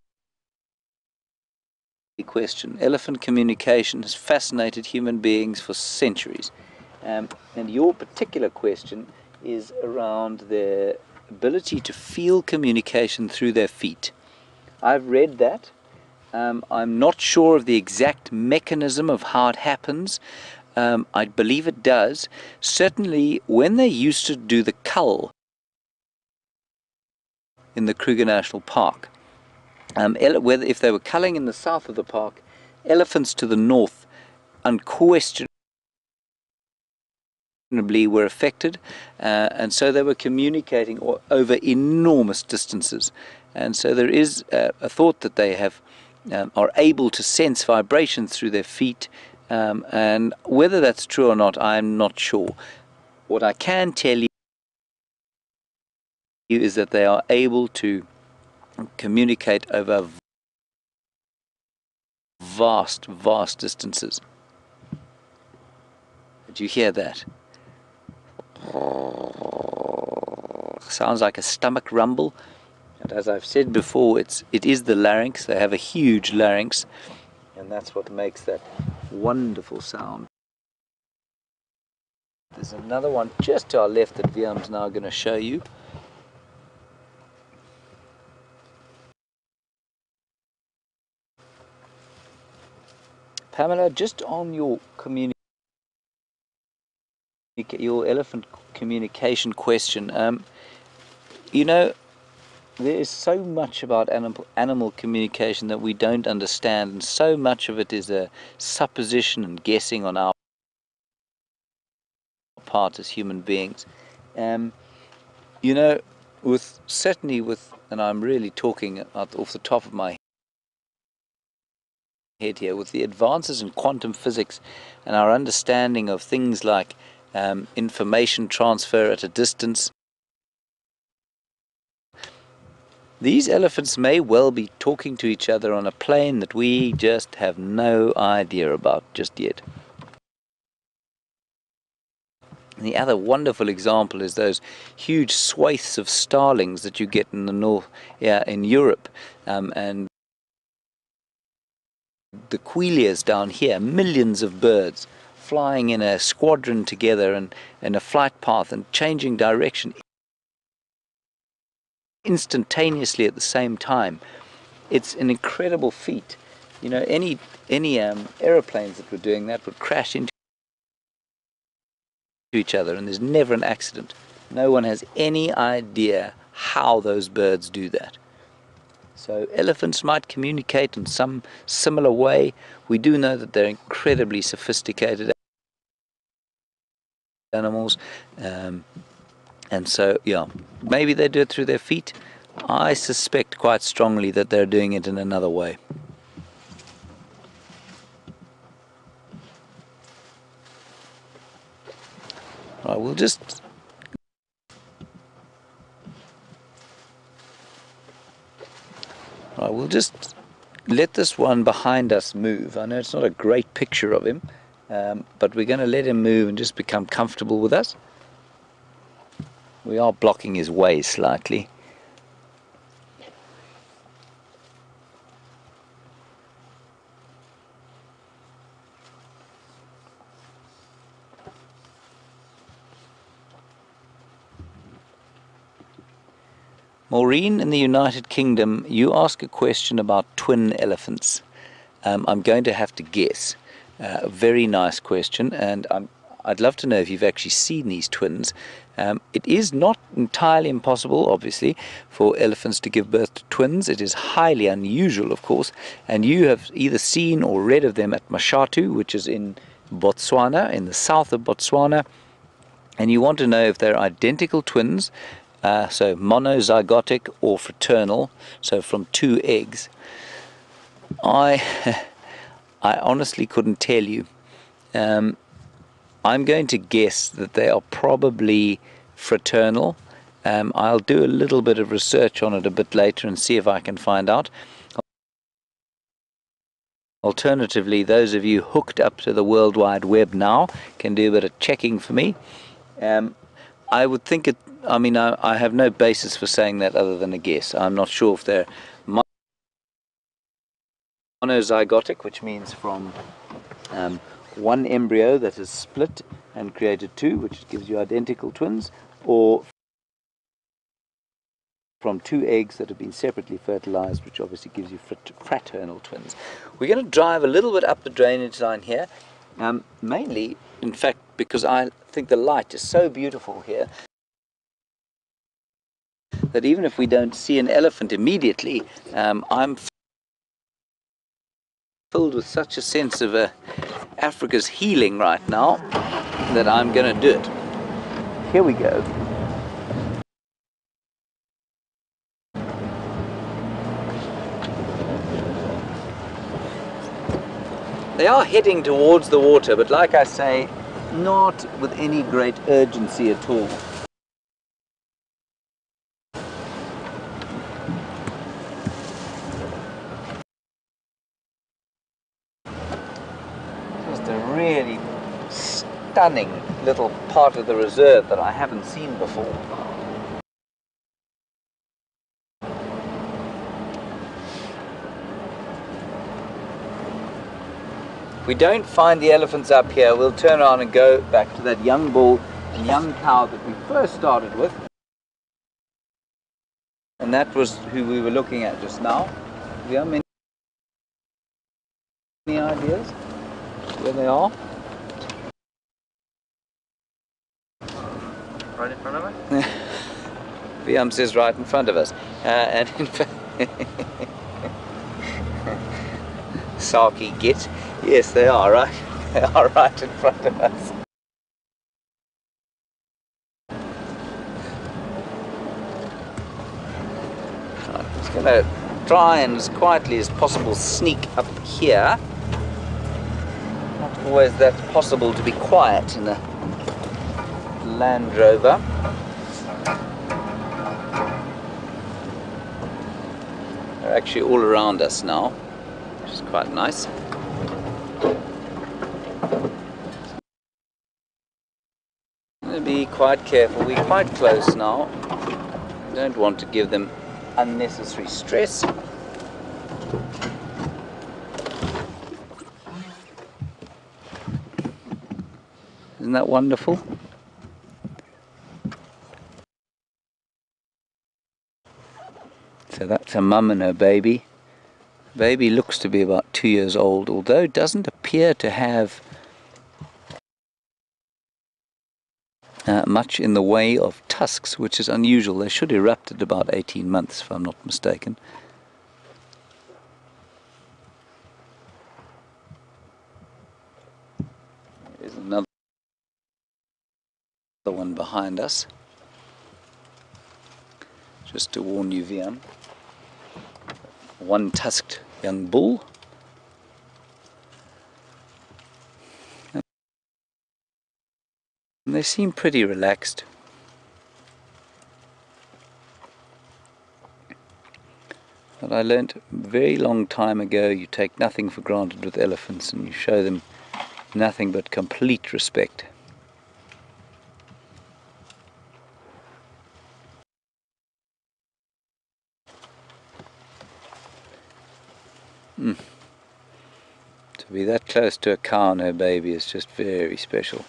question. Elephant communication has fascinated human beings for centuries. And your particular question is around their ability to feel communication through their feet. I've read that. I'm not sure of the exact mechanism of how it happens. I believe it does. Certainly, when they used to do the cull in the Kruger National Park, if they were culling in the south of the park, elephants to the north unquestionably were affected, and so they were communicating over enormous distances. And so there is a thought that they are able to sense vibrations through their feet. And whether that's true or not, I'm not sure. What I can tell you is that they are able to communicate over vast distances. Did you hear that? Sounds like a stomach rumble. And as I've said before, it is the larynx. They have a huge larynx, and that's what makes that wonderful sound. There's another one just to our left that Wiam's now going to show you. Pamela, just on your elephant communication question, you know, there is so much about animal communication that we don't understand, and so much of it is a supposition and guessing on our part as human beings. You know, and I'm really talking off the top of my head here, with the advances in quantum physics and our understanding of things like information transfer at a distance, these elephants may well be talking to each other on a plane that we just have no idea about just yet. And the other wonderful example is those huge swathes of starlings that you get in the north, in Europe, and the quilias down here, millions of birds flying in a squadron together and in a flight path and changing direction instantaneously at the same time. It's an incredible feat. You know, any aeroplanes that were doing that would crash into each other, and there's never an accident. No one has any idea how those birds do that. So elephants might communicate in some similar way. We do know that they're incredibly sophisticated animals, and so yeah, maybe they do it through their feet. I suspect quite strongly that they're doing it in another way. Right, we'll just let this one behind us move. I know it's not a great picture of him, but we're going to let him move and just become comfortable with us. We are blocking his way slightly. Maureen in the United Kingdom, you ask a question about twin elephants. I'm going to have to guess. Very nice question, and I'd love to know if you've actually seen these twins. It is not entirely impossible, obviously, for elephants to give birth to twins. It is highly unusual, of course, and you have either seen or read of them at Mashatu, which is in Botswana, in the south of Botswana, and you want to know if they're identical twins, so monozygotic or fraternal, so from 2 eggs. I honestly couldn't tell you. I'm going to guess that they are probably fraternal. I'll do a little bit of research on it a bit later and see if I can find out. Alternatively, those of you hooked up to the World Wide Web now can do a bit of checking for me. I would think it, I mean, I have no basis for saying that other than a guess. I'm not sure if they're monozygotic, which means from one embryo that is split and created 2, which gives you identical twins, or from 2 eggs that have been separately fertilized, which obviously gives you fraternal twins. We're going to drive a little bit up the drainage line here, mainly, in fact, because I think the light is so beautiful here that even if we don't see an elephant immediately, I'm filled with such a sense of Africa's healing right now that I'm going to do it. Here we go. They are heading towards the water, but like I say, not with any great urgency at all. Just a really stunning little part of the reserve that I haven't seen before. If we don't find the elephants up here, we'll turn around and go back to that young bull and young cow that we first started with. And that was who we were looking at just now. Do you have any ideas where they are? Right in front of us? Viam says right in front of us. And in fact, Saki git. Yes, they are right. They are right in front of us. I'm just going to try and as quietly as possible sneak up here. Not always that possible to be quiet in a Land Rover. They're actually all around us now, which is quite nice. Be quite careful, we're quite close now. Don't want to give them unnecessary stress. Isn't that wonderful? So that's a mum and her baby. Baby looks to be about 2 years old, although it doesn't appear to have much in the way of tusks, which is unusual. They should erupt at about 18 months, if I'm not mistaken. There's another one behind us. Just to warn you, Viam. One tusked young bull. And they seem pretty relaxed. But I learnt a very long time ago, you take nothing for granted with elephants and you show them nothing but complete respect. To be that close to a cow and her baby is just very special.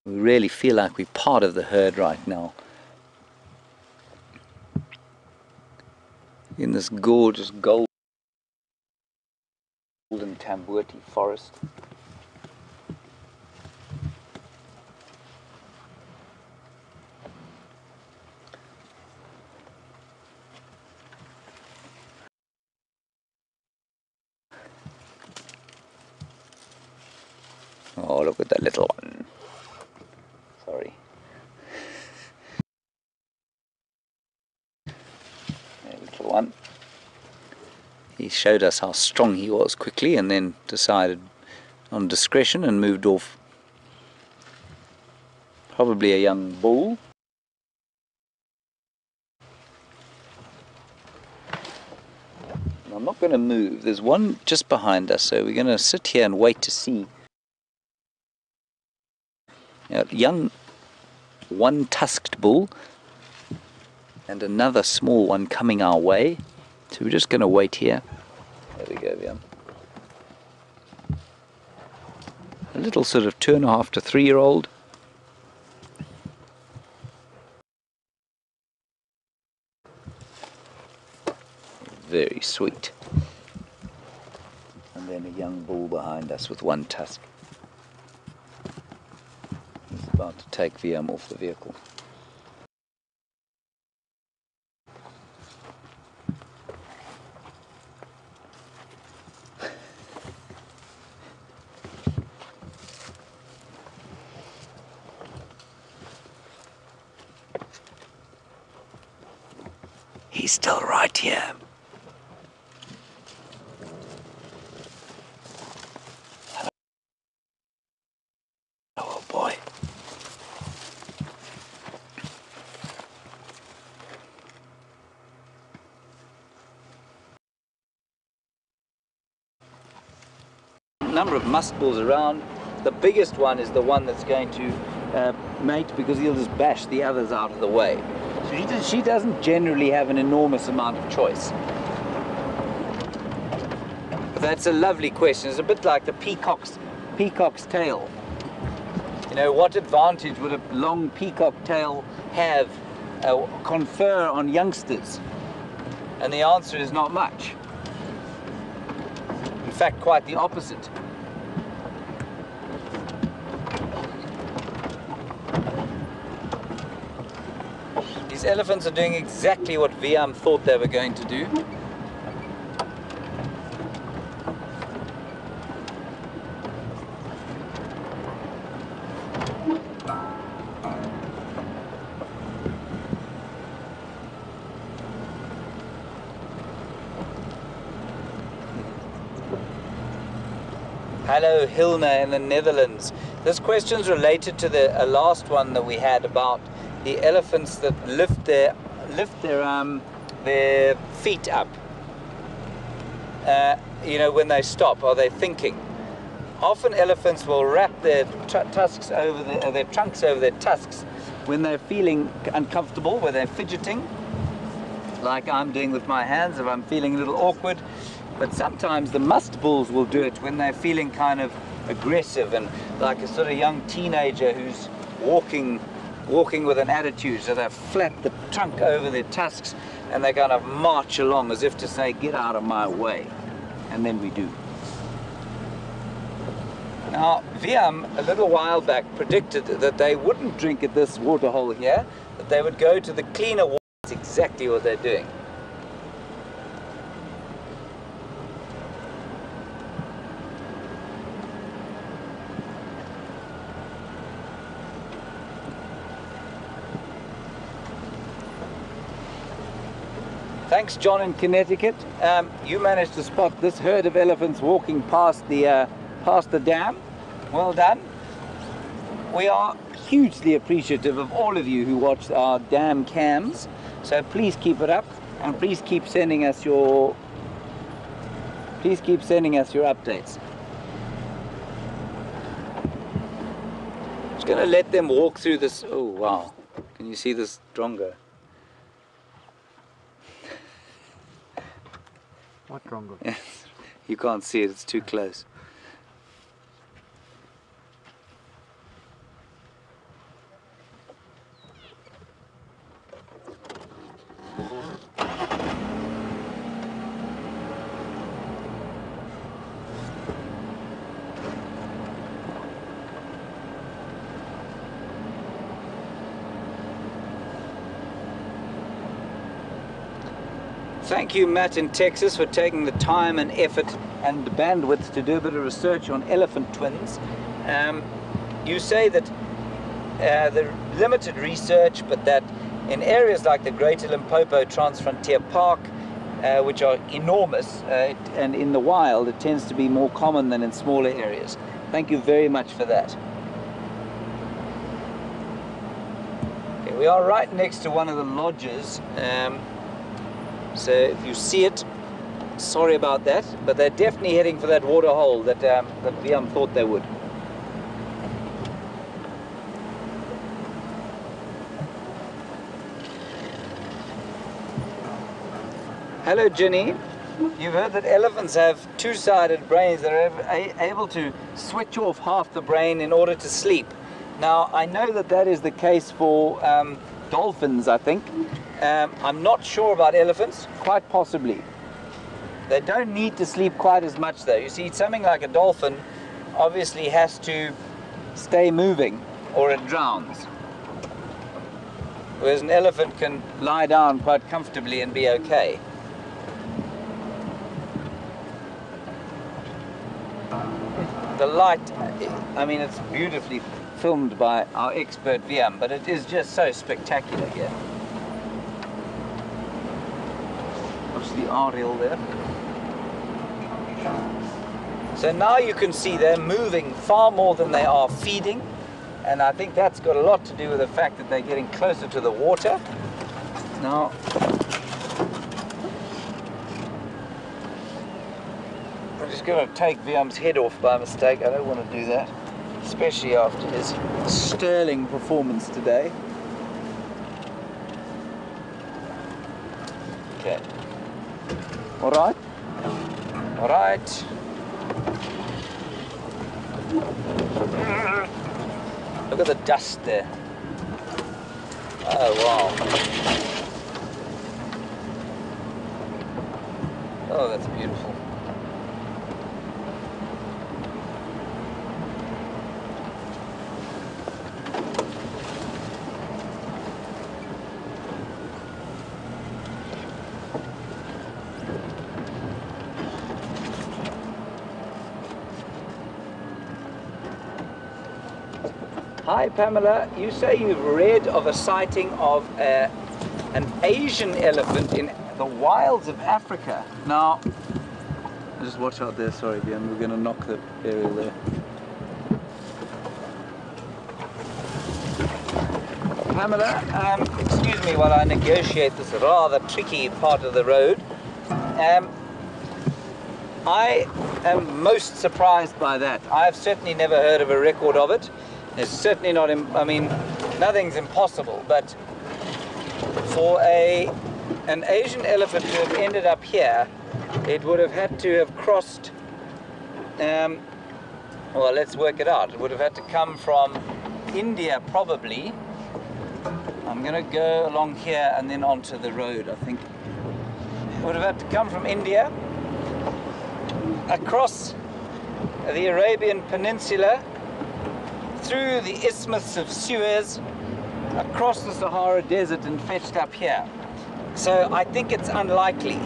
We really feel like we're part of the herd right now. In this gorgeous gold golden Tambuti forest. Oh, look at that little one. Sorry. That little one. He showed us how strong he was quickly and then decided on discretion and moved off. Probably a young bull. And I'm not going to move. There's one just behind us, so we're going to sit here and wait to see. A young one-tusked bull and another small one coming our way. So we're just going to wait here. There we go, Viam. A little sort of 2.5 to 3-year-old. Very sweet. And then a young bull behind us with one tusk. He's about to take Viam off the vehicle. He's still right here. Oh boy. Number of musk bulls around. The biggest one is the one that's going to mate, because he'll just bash the others out of the way. So she doesn't generally have an enormous amount of choice. That's a lovely question. It's a bit like the peacock's tail. You know, what advantage would a long peacock tail have, confer on youngsters? And the answer is not much. In fact, quite the opposite. These elephants are doing exactly what Viam thought they were going to do. Hello, Hilna in the Netherlands. This question is related to the last one that we had about the elephants that lift their feet up. You know, when they stop, are they thinking? Often elephants will wrap their tusks over their trunks over their tusks when they're feeling uncomfortable, where they're fidgeting, like I'm doing with my hands if I'm feeling a little awkward. But sometimes the musk bulls will do it when they're feeling kind of aggressive and like a sort of young teenager who's walking with an attitude. So they flap the trunk over their tusks and they kind of march along as if to say, get out of my way. And then we do. Now, Viam, a little while back, predicted that they wouldn't drink at this waterhole here, that they would go to the cleaner water. That's exactly what they're doing. Thanks, John in Connecticut. You managed to spot this herd of elephants walking past the dam. Well done. We are hugely appreciative of all of you who watch our dam cams. So please keep it up, and please keep sending us your updates. Just going to let them walk through this. Oh wow! Can you see this drongo? What drongo? Yes, you can't see it, it's too close. Thank you, Matt in Texas, for taking the time and effort and the bandwidth to do a bit of research on elephant twins. You say that the limited research, but that in areas like the Greater Limpopo Transfrontier Park, which are enormous, and in the wild, it tends to be more common than in smaller areas. Thank you very much for that. Okay, we are right next to one of the lodges. So if you see it, sorry about that, but they're definitely heading for that water hole that Wiam thought they would. Hello, Ginny. You've heard that elephants have two-sided brains that are able to switch off half the brain in order to sleep. Now, I know that that is the case for dolphins, I think. I'm not sure about elephants, quite possibly. They don't need to sleep quite as much though. You see, something like a dolphin obviously has to stay moving or it drowns. Whereas an elephant can lie down quite comfortably and be okay. The light, I mean, it's beautifully filmed by our expert Wiam, but it is just so spectacular here. Watch the aerial there. So now you can see they're moving far more than they are feeding, and I think that's got a lot to do with the fact that they're getting closer to the water. Now, I'm just going to take Wiam's head off by mistake. I don't want to do that, especially after his sterling performance today. Okay. All right. All right. Look at the dust there. Oh, wow. Oh, that's beautiful. Hi Pamela, you say you've read of a sighting of an Asian elephant in the wilds of Africa. Now, just watch out there, sorry Wiam, we're going to knock the area there. Pamela, excuse me while I negotiate this rather tricky part of the road. I am most surprised by that. I've certainly never heard of a record of it. It's certainly not, I mean, nothing's impossible, but for an Asian elephant to have ended up here, it would have had to have crossed, well, let's work it out. It would have had to come from India, probably. I'm going to go along here and then onto the road, I think. It would have had to come from India, across the Arabian Peninsula, through the Isthmus of Suez, across the Sahara Desert and fetched up here. So I think it's unlikely.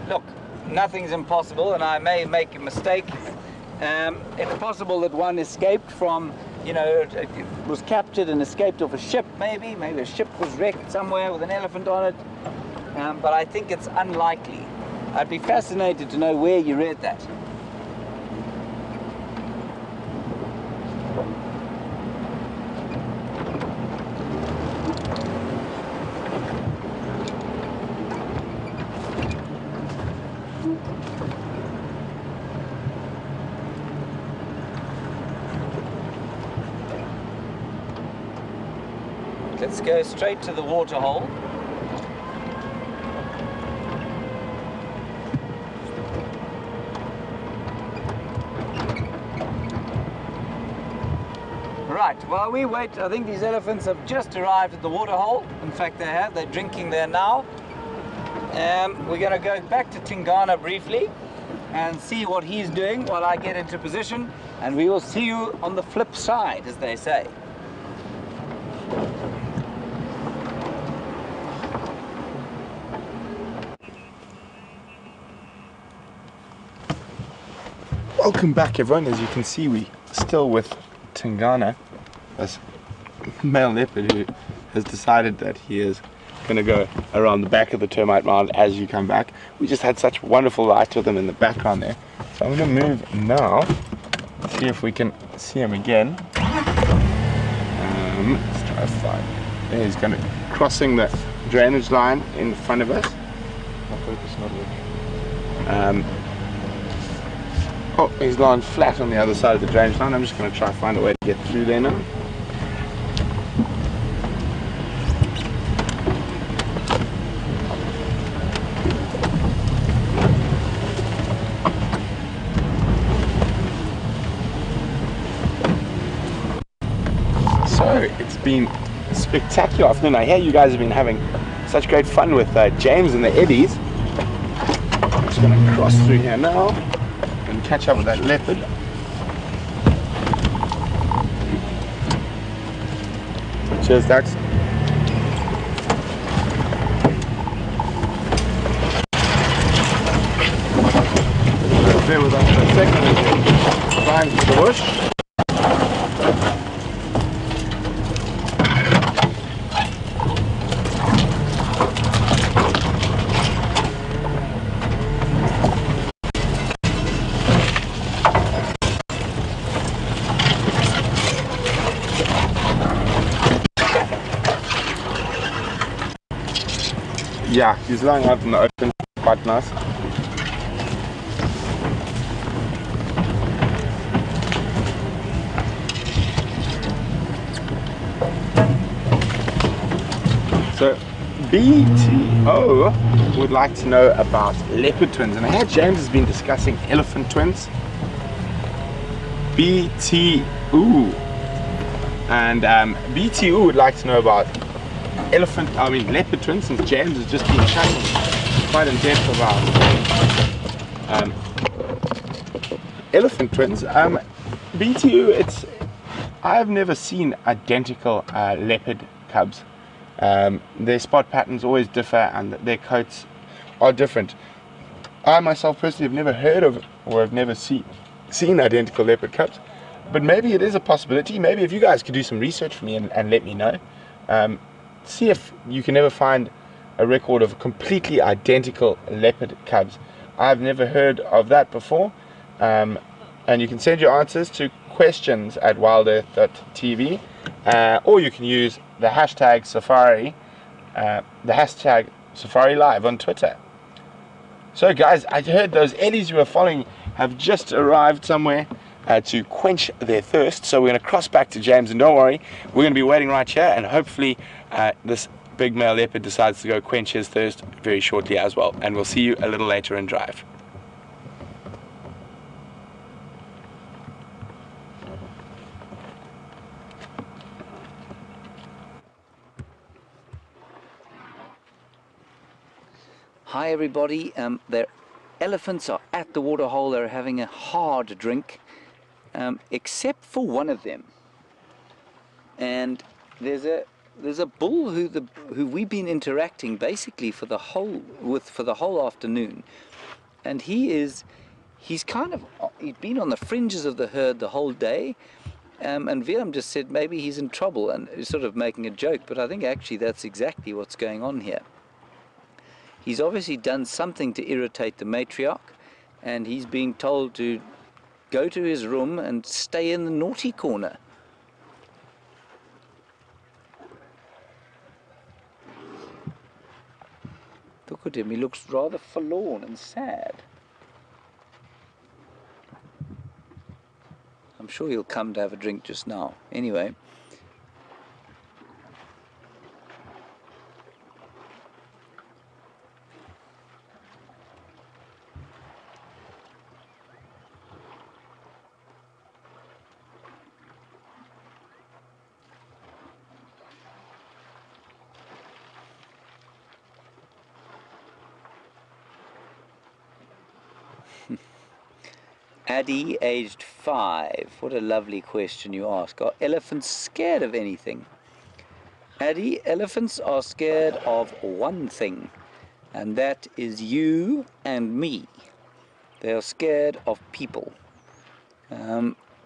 Look, nothing's impossible and I may make a mistake. It's possible that one escaped from, you know, was captured and escaped off a ship maybe a ship was wrecked somewhere with an elephant on it. But I think it's unlikely. I'd be fascinated to know where you read that. Let's go straight to the water hole. Right, while we wait, I think these elephants have just arrived at the water hole. In fact, they have. They're drinking there now. We're going to go back to Tingana briefly and see what he's doing while I get into position. And we will see you on the flip side, as they say. Welcome back, everyone. As you can see, we still with Tingana, this male leopard who has decided that he is going to go around the back of the termite mound as you come back. We just had such wonderful light with him in the background there. So I'm going to move now, see if we can see him again. Let's try to find. There he's going to crossing the drainage line in front of us. My focus not working. Oh, he's lying flat on the other side of the drainage line. I'm just going to try to find a way to get through there now. So, it's been a spectacular afternoon. I hear you guys have been having such great fun with James and the eddies. I'm just going to cross through here now and catch up with that leopard. Cheers, Dax. Bear with us for a second as we climb through the bush. Yeah, he's lying out in the open, quite nice. So, BTO would like to know about leopard twins, and I heard James has been discussing elephant twins. BTO, and BTO would like to know about leopard twins, since James has just been chatting quite in depth about elephant twins. BTU, I've never seen identical leopard cubs. Their spot patterns always differ and their coats are different. I myself personally have never heard of or have never seen identical leopard cubs, but maybe it is a possibility. Maybe if you guys could do some research for me and let me know. See if you can ever find a record of completely identical leopard cubs. I've never heard of that before. And you can send your answers to questions@wildearth.tv, or you can use the hashtag Safari, Safari Live on Twitter. So guys, I heard those eddies you were following have just arrived somewhere to quench their thirst, so we're going to cross back to James, and don't worry, we're going to be waiting right here, and hopefully this big male leopard decides to go quench his thirst very shortly as well, and we'll see you a little later in drive. Hi everybody, the elephants are at the waterhole. They're having a hard drink, except for one of them. And there's a bull who we've been interacting basically for the whole afternoon, and he's been on the fringes of the herd the whole day. And Willem just said maybe he's in trouble, and he's sort of making a joke, but I think actually that's exactly what's going on here. He's obviously done something to irritate the matriarch, and he's being told to go to his room and stay in the naughty corner. Look at him, he looks rather forlorn and sad. I'm sure he'll come to have a drink just now. Anyway. Addie, aged 5. What a lovely question you ask. Are elephants scared of anything? Addie, elephants are scared of one thing, and that is you and me. They are scared of people.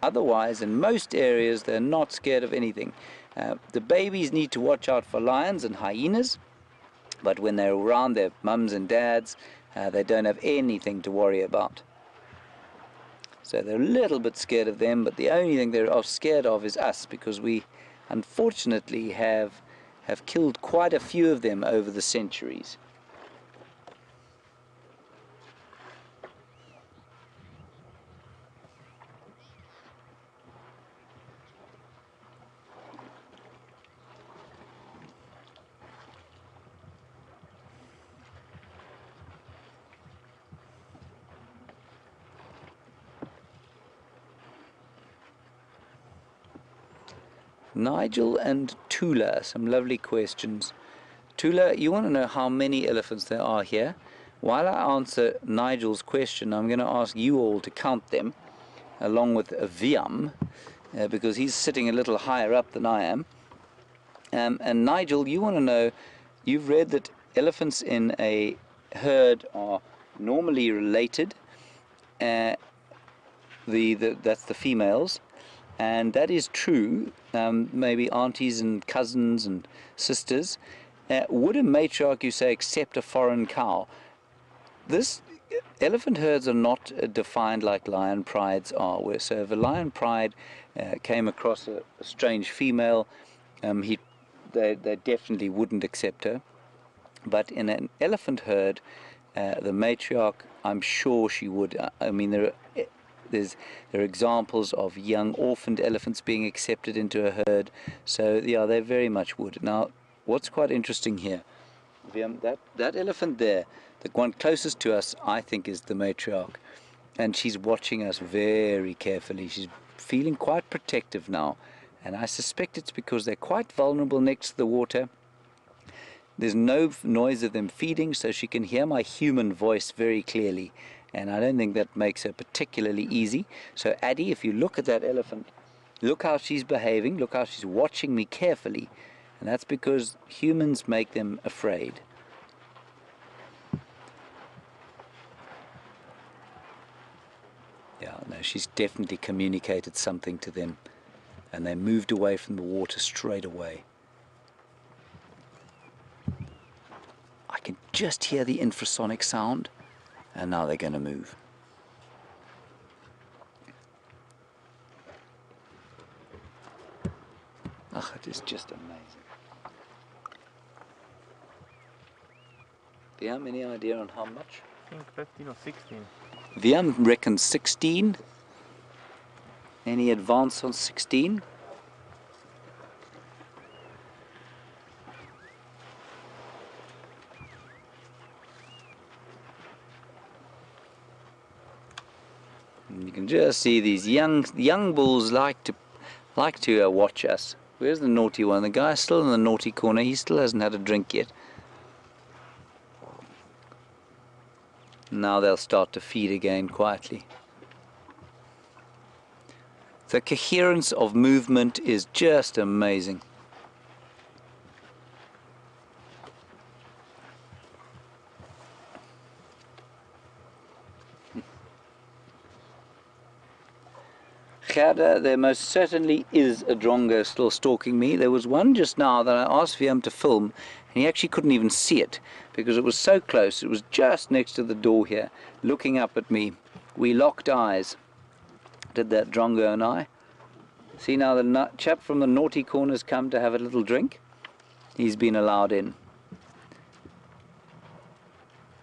Otherwise, in most areas, they're not scared of anything. The babies need to watch out for lions and hyenas, but when they're around their mums and dads, they don't have anything to worry about. So they're a little bit scared of them, but the only thing they're scared of is us, because we unfortunately have killed quite a few of them over the centuries. Nigel and Tula, some lovely questions. Tula, you want to know how many elephants there are here? While I answer Nigel's question, I'm going to ask you all to count them, along with Viam, because he's sitting a little higher up than I am. And Nigel, you want to know, you've read that elephants in a herd are normally related. That's the females. And that is true, maybe aunties and cousins and sisters. Would a matriarch, you say, accept a foreign cow? Elephant herds are not defined like lion prides are. So if a lion pride came across a strange female, they definitely wouldn't accept her. But in an elephant herd, the matriarch, I'm sure she would. I mean, there are examples of young orphaned elephants being accepted into a herd, so yeah, they very much would. Now, what's quite interesting here, that elephant there, the one closest to us, I think is the matriarch, and she's watching us very carefully. She's feeling quite protective now, and I suspect it's because they're quite vulnerable next to the water. There's no noise of them feeding, so she can hear my human voice very clearly. And I don't think that makes her particularly easy. So Addie, if you look at that elephant, look how she's behaving, look how she's watching me carefully. And that's because humans make them afraid. Yeah, no, she's definitely communicated something to them. And they moved away from the water straight away. I can just hear the infrasonic sound. And now they're going to move. Oh, it is just amazing. Do you have any idea on how much? I think 15 or 16. Viam reckons 16. Any advance on 16? And you can just see these young bulls like to watch us. Where's the naughty one? The guy's still in the naughty corner. He still hasn't had a drink yet. Now they'll start to feed again quietly. The coherence of movement is just amazing. Gerda, there most certainly is a drongo still stalking me. There was one just now that I asked Viam to film, and he actually couldn't even see it because it was so close. It was just next to the door here, looking up at me. We locked eyes, did that drongo and I. See now the chap from the naughty corner's come to have a little drink. He's been allowed in.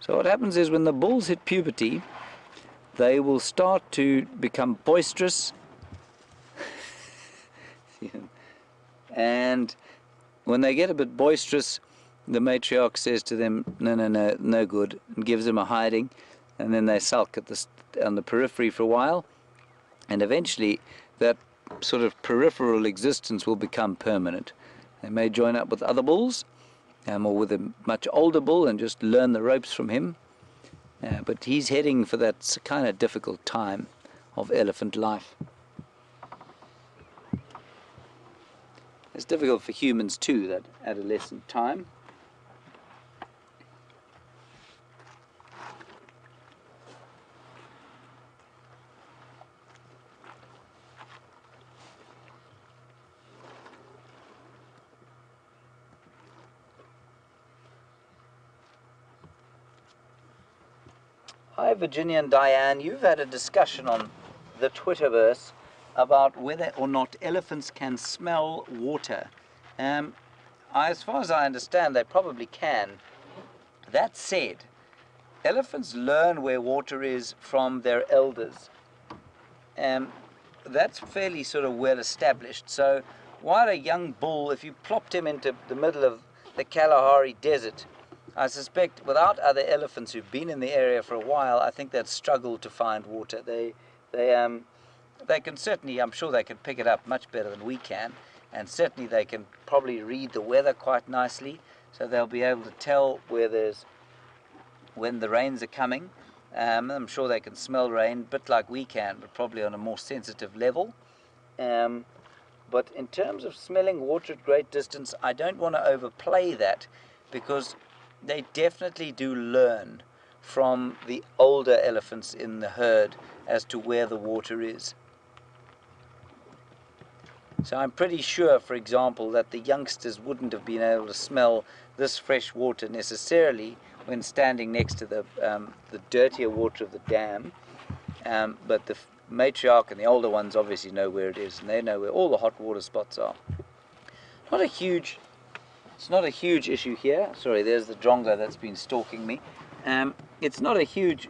So what happens is when the bulls hit puberty, they will start to become boisterous. And when they get a bit boisterous, the matriarch says to them, no good, and gives them a hiding, and then they sulk on the periphery for a while, and eventually that sort of peripheral existence will become permanent. They may join up with other bulls, or with a much older bull and just learn the ropes from him, but he's heading for that kind of difficult time of elephant life. It's difficult for humans too, that adolescent time. Hi Virginia and Diane, you've had a discussion on the Twitterverse about whether or not elephants can smell water. As far as I understand, they probably can. That said, elephants learn where water is from their elders. That's fairly sort of well established. So while a young bull, if you plopped him into the middle of the Kalahari Desert, I suspect without other elephants who've been in the area for a while, I think they'd struggle to find water. They can certainly, I'm sure they can pick it up much better than we can, and certainly they can probably read the weather quite nicely, so they'll be able to tell when the rains are coming. I'm sure they can smell rain, a bit like we can, but probably on a more sensitive level. But in terms of smelling water at great distance, I don't want to overplay that, because they definitely do learn from the older elephants in the herd as to where the water is. So I'm pretty sure, for example, that the youngsters wouldn't have been able to smell this fresh water necessarily when standing next to the dirtier water of the dam, but the matriarch and the older ones obviously know where it is, and they know where all the hot water spots are. It's not a huge issue here. Sorry, there's the drongo that's been stalking me. It's not a huge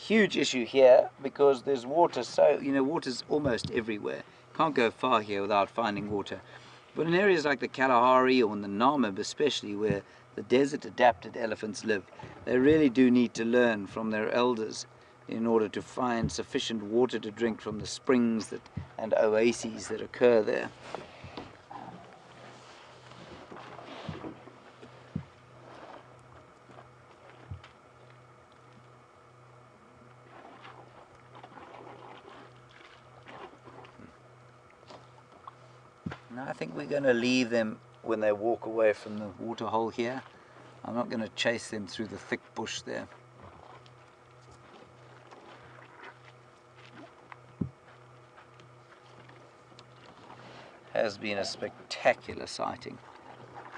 issue here because there's water, so water's almost everywhere. Can't go far here without finding water. But in areas like the Kalahari or in the Namib especially, where the desert adapted elephants live, they really do need to learn from their elders in order to find sufficient water to drink from the springs and oases that occur there. Now I think we're going to leave them when they walk away from the water hole here. I'm not going to chase them through the thick bush there. Has been a spectacular sighting,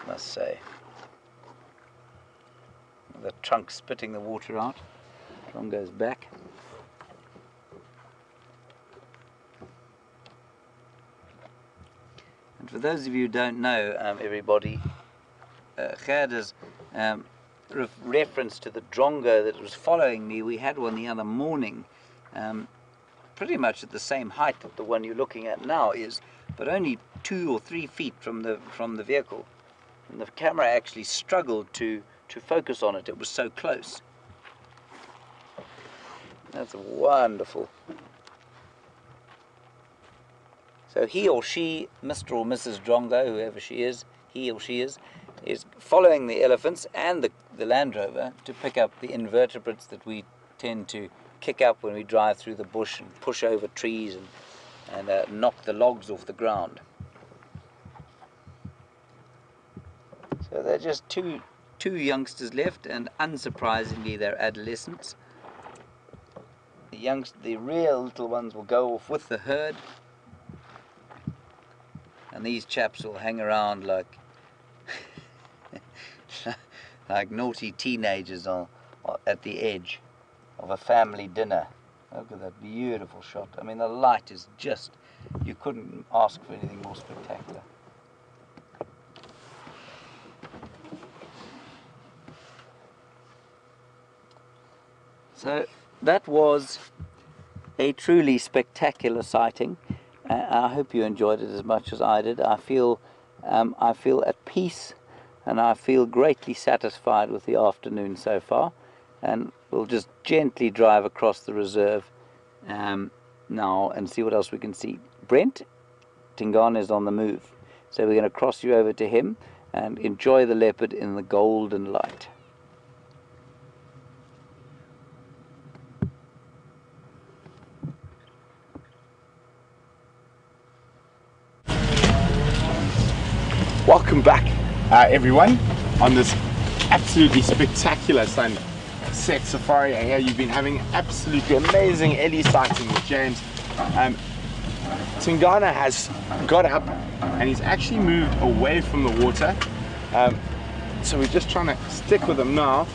I must say. The trunk spitting the water out. Drum goes back. And for those of you who don't know, everybody, Gerd has reference to the drongo that was following me. We had one the other morning, pretty much at the same height that the one you're looking at now is, but only 2 or 3 feet from the vehicle. And the camera actually struggled to focus on it. It was so close. That's wonderful. So he or she, Mr. or Mrs. Drongo, whoever she is, he or she is following the elephants and the Land Rover to pick up the invertebrates that we tend to kick up when we drive through the bush and push over trees and knock the logs off the ground. So there are just two youngsters left, and unsurprisingly they're adolescents. The real little ones will go off with the herd, and these chaps will hang around like like naughty teenagers at the edge of a family dinner. Look at that beautiful shot. I mean, the light is just, you couldn't ask for anything more spectacular. So that was a truly spectacular sighting. I hope you enjoyed it as much as I did. I feel at peace, and I feel greatly satisfied with the afternoon so far. And we'll just gently drive across the reserve now and see what else we can see. Brent, Tingana is on the move, so we're going to cross you over to him and enjoy the leopard in the golden light. Welcome back, everyone, on this absolutely spectacular sunset safari. Here you've been having absolutely amazing ellie sighting with James. Tingana has got up and he's actually moved away from the water. So we're just trying to stick with him now.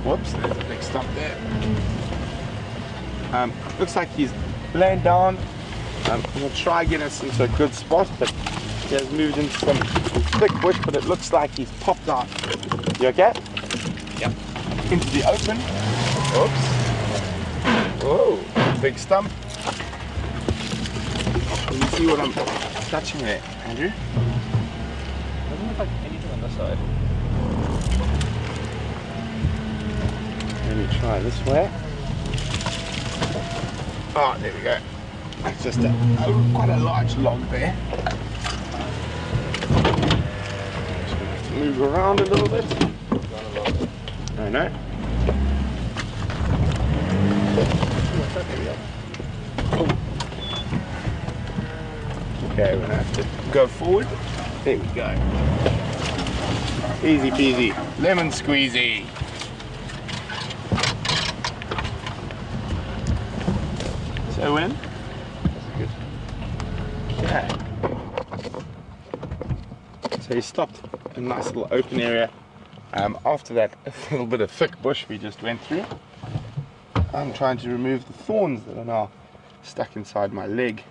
Whoops, there's a big stump there. Looks like he's laying down. I'm going to try get us into a good spot, but he has moved into some thick bush, but it looks like he's popped out. You okay? Yep. Into the open. Oops. Whoa, big stump. Can you see what I'm touching there, Andrew? Doesn't look like anything on this side. Let me try this way. Oh, there we go. That's just quite a large log there. Just gonna have to move around a little bit. I know. There we go. Okay, we're gonna have to go forward. There we go. Easy peasy, lemon squeezy. So in. Okay. So he stopped a nice little open area. After that, a little bit of thick bush we just went through. I'm trying to remove the thorns that are now stuck inside my leg.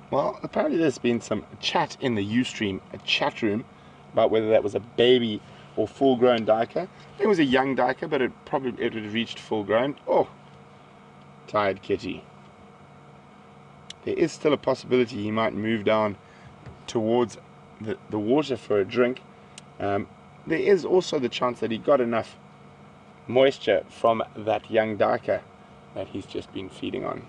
Well, apparently there's been some chat in the Ustream, a chat room, about whether that was a baby or full-grown duiker. It was a young duiker, but it had reached full-grown. Oh, tired kitty. There is still a possibility he might move down towards the water for a drink. There is also the chance that he got enough moisture from that young duiker that he's just been feeding on.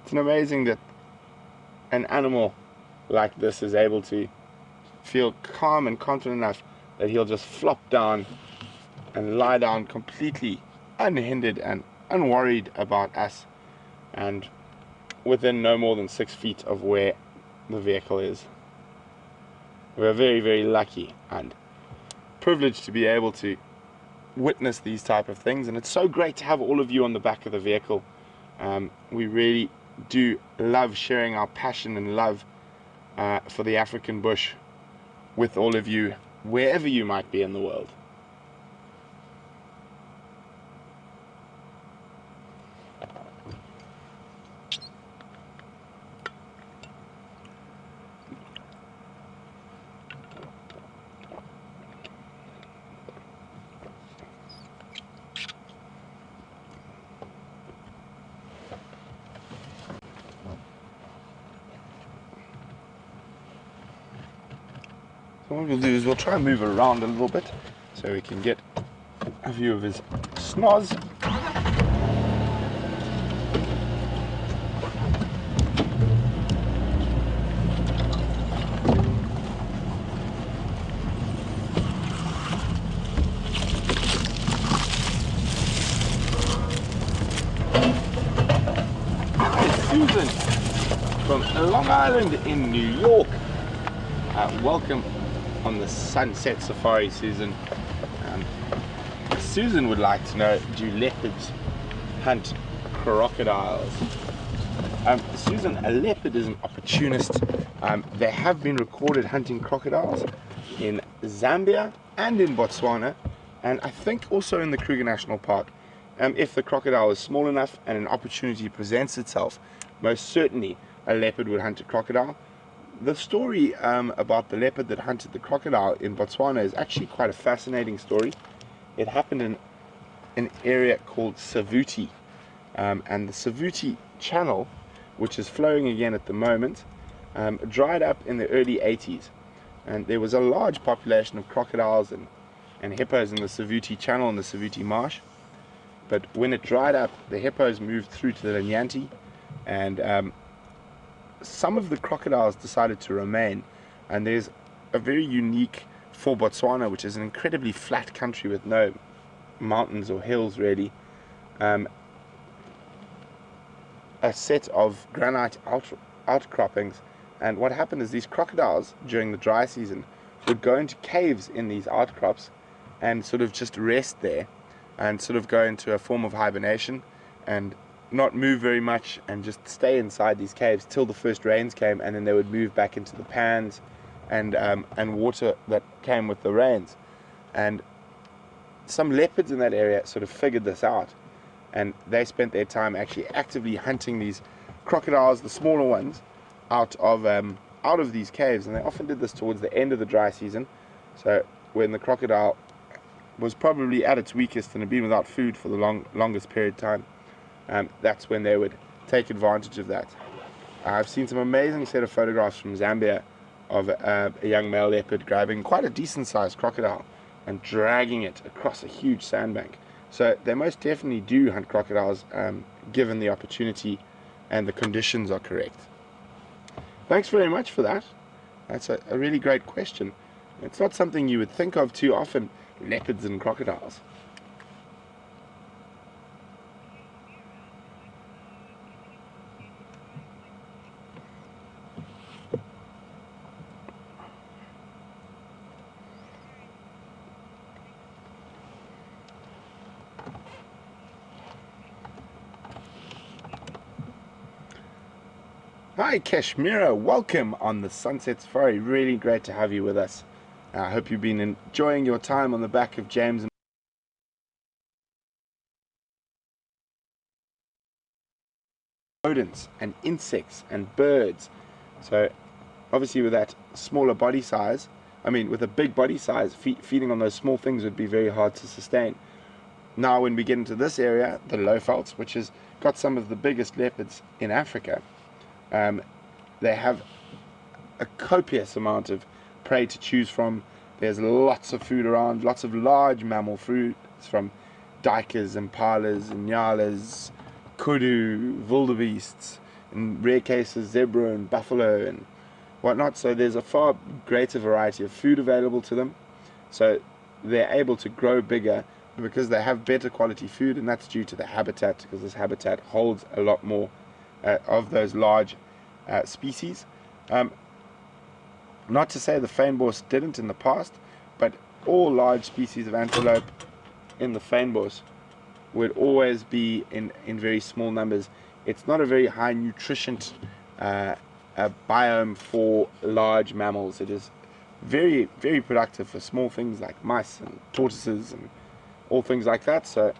It's amazing that an animal like this is able to feel calm and confident enough that he'll just flop down and lie down completely unhindered and unworried about us, and within no more than 6 feet of where the vehicle is. We're very, very lucky and privileged to be able to witness these type of things, and it's so great to have all of you on the back of the vehicle. We really do love sharing our passion and love for the African bush with all of you, wherever you might be in the world. So what we'll do is we'll try and move around a little bit so we can get a view of his snoz. Susan from Long Island in New York. Welcome on the Sunset Safari, Susan. Susan would like to know, do leopards hunt crocodiles? Susan, a leopard is an opportunist. They have been recorded hunting crocodiles in Zambia and in Botswana, and I think also in the Kruger National Park. If the crocodile is small enough and an opportunity presents itself, most certainly a leopard would hunt a crocodile. The story about the leopard that hunted the crocodile in Botswana is actually quite a fascinating story. It happened in an area called Savuti, and the Savuti Channel, which is flowing again at the moment, dried up in the early 80s, and there was a large population of crocodiles and hippos in the Savuti Channel and the Savuti Marsh. But when it dried up, the hippos moved through to the Nyanti, and some of the crocodiles decided to remain. And there's a very unique, for Botswana, which is an incredibly flat country with no mountains or hills really, a set of granite outcroppings. And what happened is these crocodiles during the dry season would go into caves in these outcrops and sort of just rest there and sort of go into a form of hibernation and not move very much and just stay inside these caves till the first rains came, and then they would move back into the pans and water that came with the rains. And some leopards in that area sort of figured this out, and they spent their time actually actively hunting these crocodiles, the smaller ones, out of these caves. And they often did this towards the end of the dry season, so when the crocodile was probably at its weakest and had been without food for the longest period of time. That's when they would take advantage of that. I've seen some amazing set of photographs from Zambia of a young male leopard grabbing quite a decent sized crocodile and dragging it across a huge sandbank. So they most definitely do hunt crocodiles given the opportunity and the conditions are correct. Thanks very much for that. That's a really great question. It's not something you would think of too often, leopards and crocodiles. Hi Kashmira, welcome on the Sunset Safari. Really great to have you with us. I hope you've been enjoying your time on the back of James and rodents and insects and birds. So obviously with that smaller body size, with a big body size, feeding on those small things would be very hard to sustain. Now when we get into this area, the low velds, which has got some of the biggest leopards in Africa, they have a copious amount of prey to choose from. There's lots of food around, lots of large mammal foods from duikers, impalas, nyalas, kudu, wildebeests, in rare cases zebra and buffalo and whatnot. So there's a far greater variety of food available to them. So they're able to grow bigger because they have better quality food, and that's due to the habitat, because this habitat holds a lot more of those large species. Not to say the fynbos didn't in the past, but all large species of antelope in the fynbos would always be in very small numbers. It's not a very high nutrition biome for large mammals. It is very, very productive for small things like mice and tortoises and all things like that. So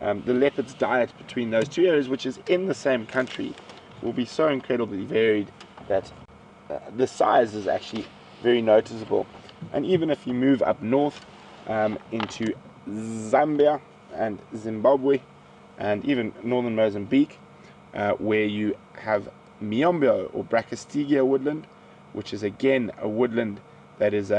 the leopard's diet between those two areas, which is in the same country, will be so incredibly varied that the size is actually very noticeable. And even if you move up north into Zambia and Zimbabwe and even northern Mozambique, where you have Miombo or Brachystegia woodland, which is again a woodland that is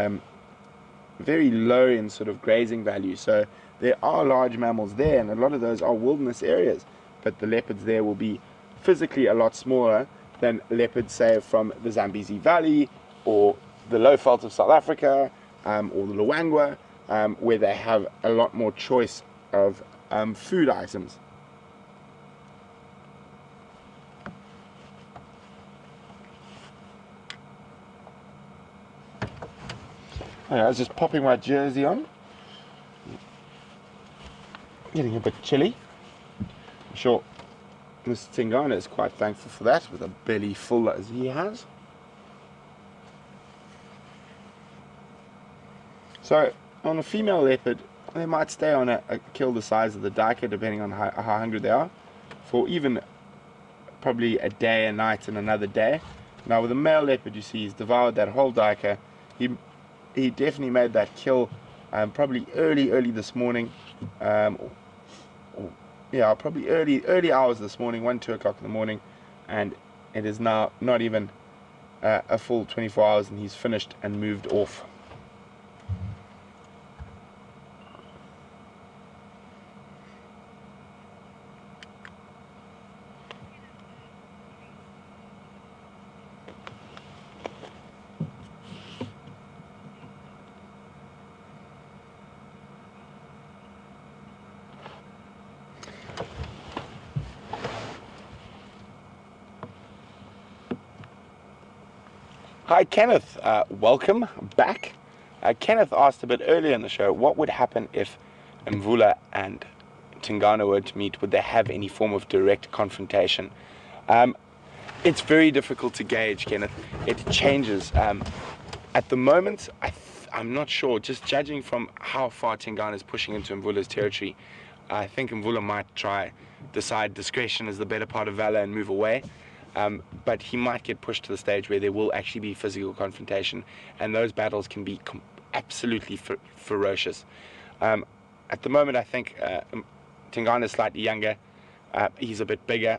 very low in sort of grazing value. So there are large mammals there, and a lot of those are wilderness areas, but the leopards there will be physically a lot smaller than leopards, say, from the Zambezi Valley or the low veldt of South Africa or the Luangwa, where they have a lot more choice of food items. I was just popping my jersey on, getting a bit chilly. I'm sure Mr. Tingana is quite thankful for that, with a belly full as he has. So on a female leopard, they might stay on a kill the size of the duiker, depending on how hungry they are, for even probably a day, a night, and another day. Now with a male leopard, you see he's devoured that whole duiker. He definitely made that kill probably early this morning. Yeah, probably early hours this morning, 1-2 o'clock in the morning, and it is now not even a full 24 hours and he's finished and moved off. Hi Kenneth, welcome back. Kenneth asked a bit earlier in the show, what would happen if Mvula and Tingana were to meet? Would they have any form of direct confrontation? It's very difficult to gauge, Kenneth. It changes. At the moment, I'm not sure. Just judging from how far Tingana is pushing into Mvula's territory, I think Mvula might decide discretion is the better part of valor and move away. But he might get pushed to the stage where there will actually be physical confrontation, and those battles can be absolutely ferocious. At the moment, I think Tingana is slightly younger. He's a bit bigger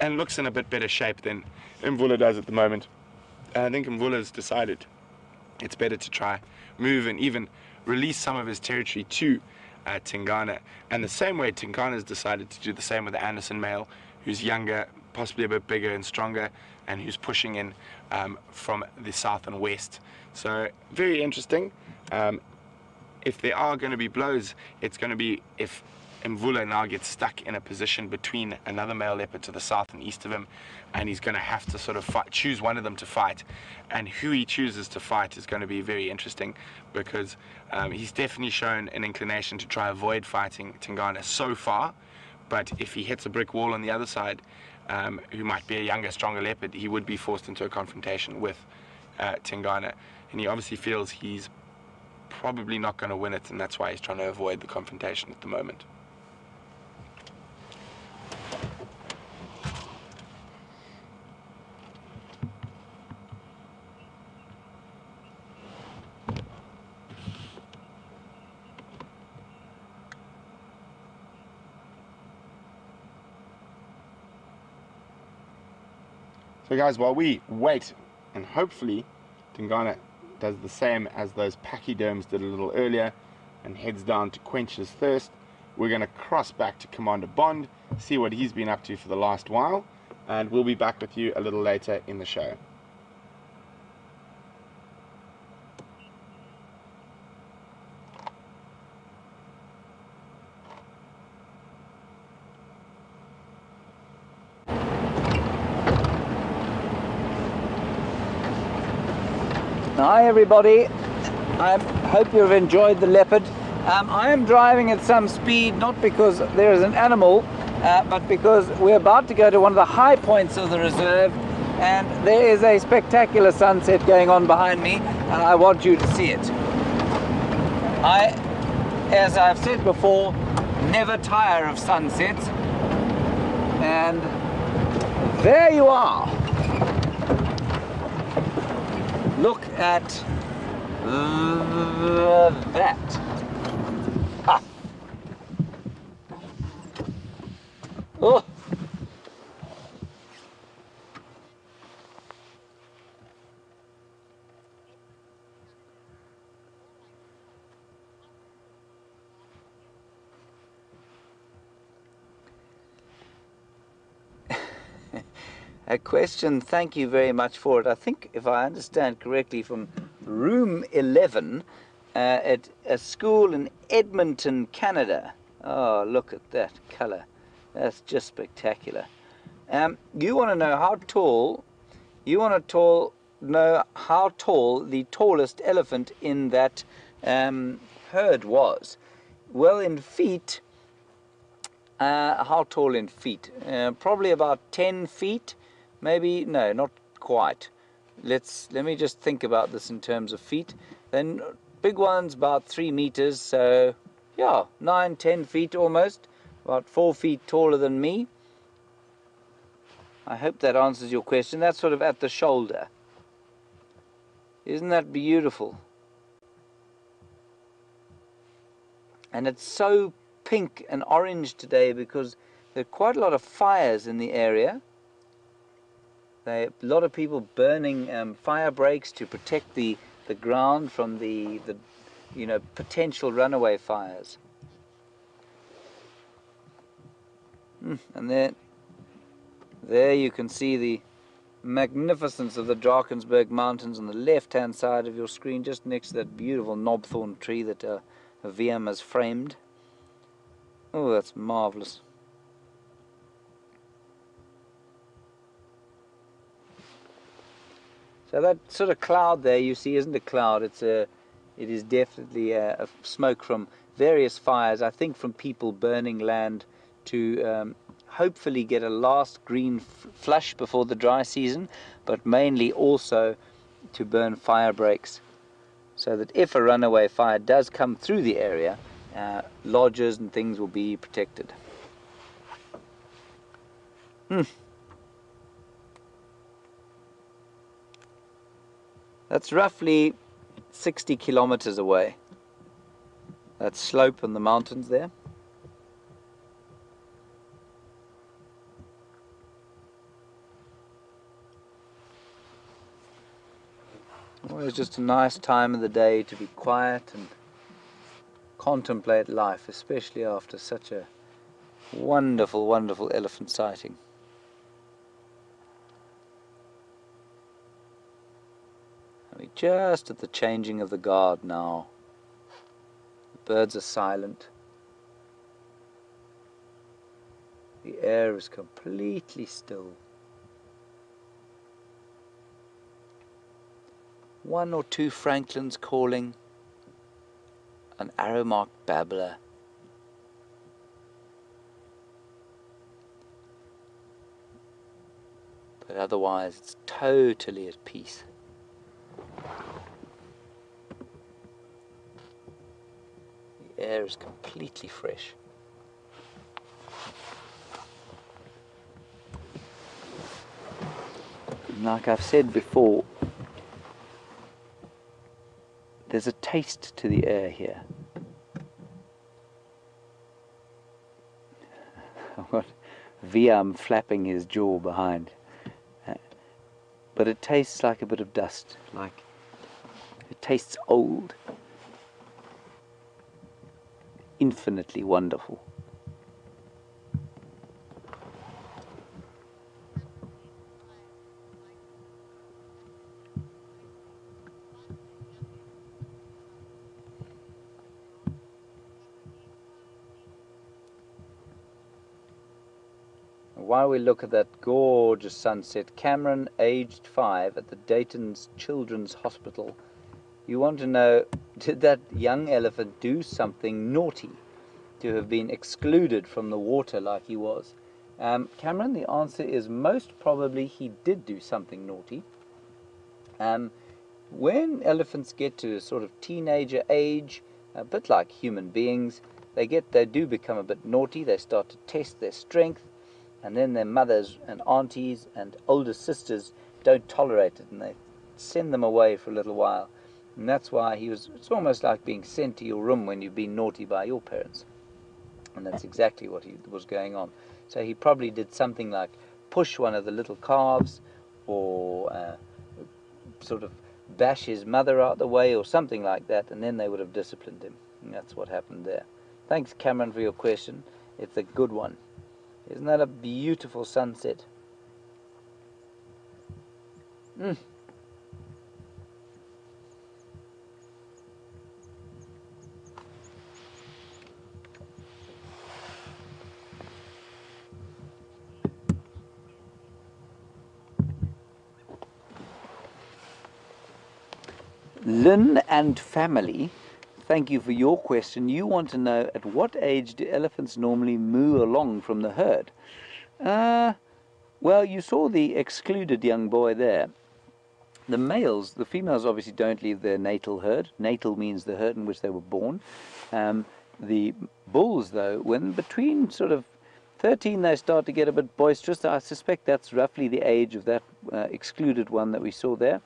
and looks in a bit better shape than Mvula does at the moment. I think Mvula's decided it's better to try move and even release some of his territory to Tingana. And the same way Tingana has decided to do the same with the Anderson male, who's younger, possibly a bit bigger and stronger, and who's pushing in from the south and west. So very interesting. If there are going to be blows, it's going to be if Mvula now gets stuck in a position between another male leopard to the south and east of him, and he's going to have to sort of choose one of them to fight. And who he chooses to fight is going to be very interesting, because he's definitely shown an inclination to try avoid fighting Tingana so far. But if he hits a brick wall on the other side, who might be a younger, stronger leopard, he would be forced into a confrontation with Tingana. And he obviously feels he's probably not going to win it, and that's why he's trying to avoid the confrontation at the moment. So guys, while we wait, and hopefully Tingana does the same as those pachyderms did a little earlier and heads down to quench his thirst, we're going to cross back to Commander Bond, see what he's been up to for the last while, and we'll be back with you a little later in the show. Hi everybody, I hope you've enjoyed the leopard. I am driving at some speed, not because there is an animal, but because we're about to go to one of the high points of the reserve, and there is a spectacular sunset going on behind me, and I want you to see it. As I've said before, never tire of sunsets, and there you are. Look at that. Ha. Oh. A question, thank you very much for it. I think, if I understand correctly, from room 11 at a school in Edmonton, Canada. Oh, look at that color. That's just spectacular. You want to know how tall, know how tall the tallest elephant in that herd was. Well, in feet, how tall in feet? Probably about 10 feet. Maybe, no, not quite. Let me just think about this in terms of feet. Then big one's about 3 meters, so yeah, 9-10 feet almost, about 4 feet taller than me. I hope that answers your question. That's sort of at the shoulder. Isn't that beautiful? And it's so pink and orange today because there are quite a lot of fires in the area. A lot of people burning fire breaks to protect the ground from the potential runaway fires. And there you can see the magnificence of the Drakensberg Mountains on the left-hand side of your screen, just next to that beautiful knobthorn tree that VM has framed. Oh, that's marvelous. So that sort of cloud there you see isn't a cloud, it is definitely a smoke from various fires, I think from people burning land to hopefully get a last green flush before the dry season, but mainly also to burn fire breaks, so that if a runaway fire does come through the area, lodges and things will be protected. That's roughly 60 kilometers away. That slope on the mountains there. Always just a nice time of the day to be quiet and contemplate life, especially after such a wonderful, wonderful elephant sighting. I mean, just at the changing of the guard now. The birds are silent. The air is completely still. One or two francolins calling, an arrow-marked babbler. But otherwise it's totally at peace. The air is completely fresh. Like I've said before, there's a taste to the air here. I've got Viam flapping his jaw behind. But it tastes like a bit of dust, like it tastes old. Infinitely wonderful. While we look at that gorgeous sunset, Cameron, aged 5, at the Dayton's Children's Hospital, you want to know, did that young elephant do something naughty to have been excluded from the water like he was? Cameron, the answer is most probably he did do something naughty. When elephants get to a sort of teenager age, a bit like human beings, they do become a bit naughty. They start to test their strength, and then their mothers and aunties and older sisters don't tolerate it, and they send them away for a little while. And that's why it's almost like being sent to your room when you've been naughty by your parents. And that's exactly what was going on. So he probably did something like push one of the little calves, or sort of bash his mother out the way, or something like that, and then they would have disciplined him. And that's what happened there. Thanks, Cameron, for your question. It's a good one. Isn't that a beautiful sunset? Lynn and family, thank you for your question. You want to know, at what age do elephants normally moo along from the herd? Well, you saw the excluded young boy there. The females obviously don't leave their natal herd. Natal means the herd in which they were born. The bulls, though, when between sort of 13 they start to get a bit boisterous. I suspect that's roughly the age of that excluded one that we saw there.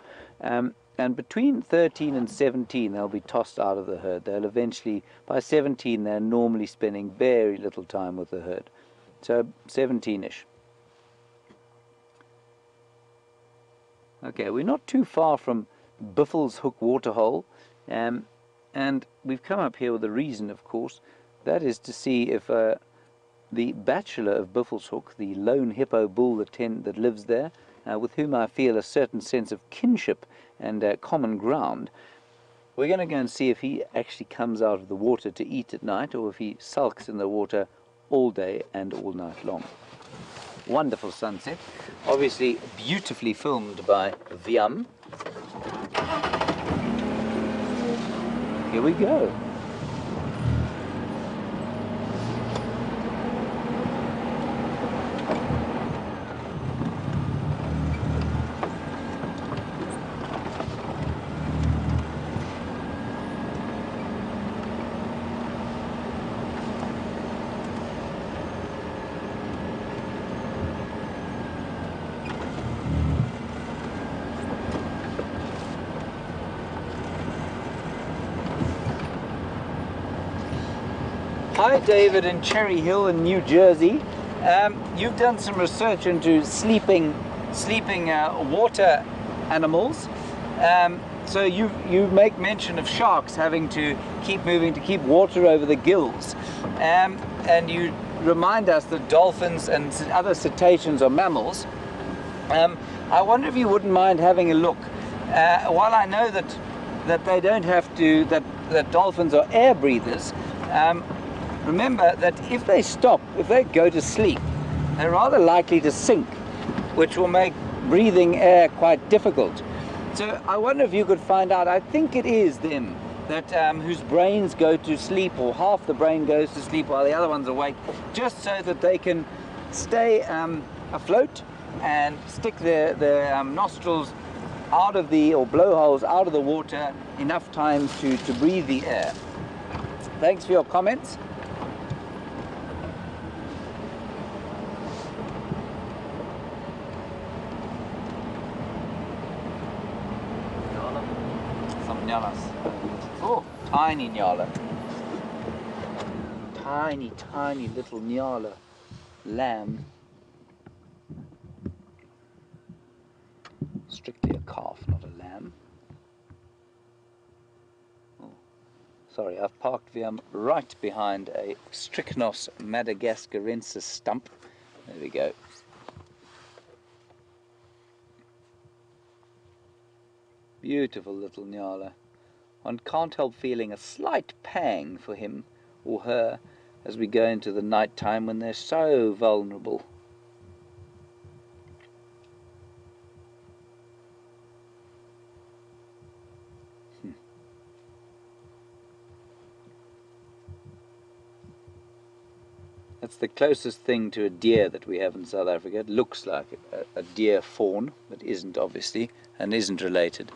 And between 13 and 17 they'll be tossed out of the herd. They'll eventually, by 17 they're normally spending very little time with the herd. So 17-ish. Okay, we're not too far from Biffle's Hook waterhole, and we've come up here with a reason, of course. That is to see if the bachelor of Biffle's Hook, the lone hippo bull that lives there, with whom I feel a certain sense of kinship and common ground, we're going to go and see if he actually comes out of the water to eat at night, or if he sulks in the water all day and all night long. Wonderful sunset, obviously beautifully filmed by Viam. Here we go. Hi David in Cherry Hill in New Jersey. You've done some research into sleeping water animals. So you make mention of sharks having to keep moving to keep water over the gills. And you remind us that dolphins and other cetaceans are mammals. I wonder if you wouldn't mind having a look. While I know that they don't have to, that dolphins are air breathers, remember that if they stop, if they go to sleep, they're rather likely to sink, which will make breathing air quite difficult. So I wonder if you could find out, I think it is them that whose brains go to sleep, or half the brain goes to sleep while the other one's awake, just so that they can stay afloat and stick their nostrils out of the, or blowholes out of the water enough time to breathe the air. Thanks for your comments. Oh, tiny nyala. Tiny, tiny little nyala lamb. Strictly a calf, not a lamb. Oh, sorry, I've parked right behind a Strychnos madagascarensis stump. There we go. Beautiful little nyala. One can't help feeling a slight pang for him or her as we go into the night time when they're so vulnerable. That's the closest thing to a deer that we have in South Africa. It looks like a deer fawn, but isn't obviously, and isn't related.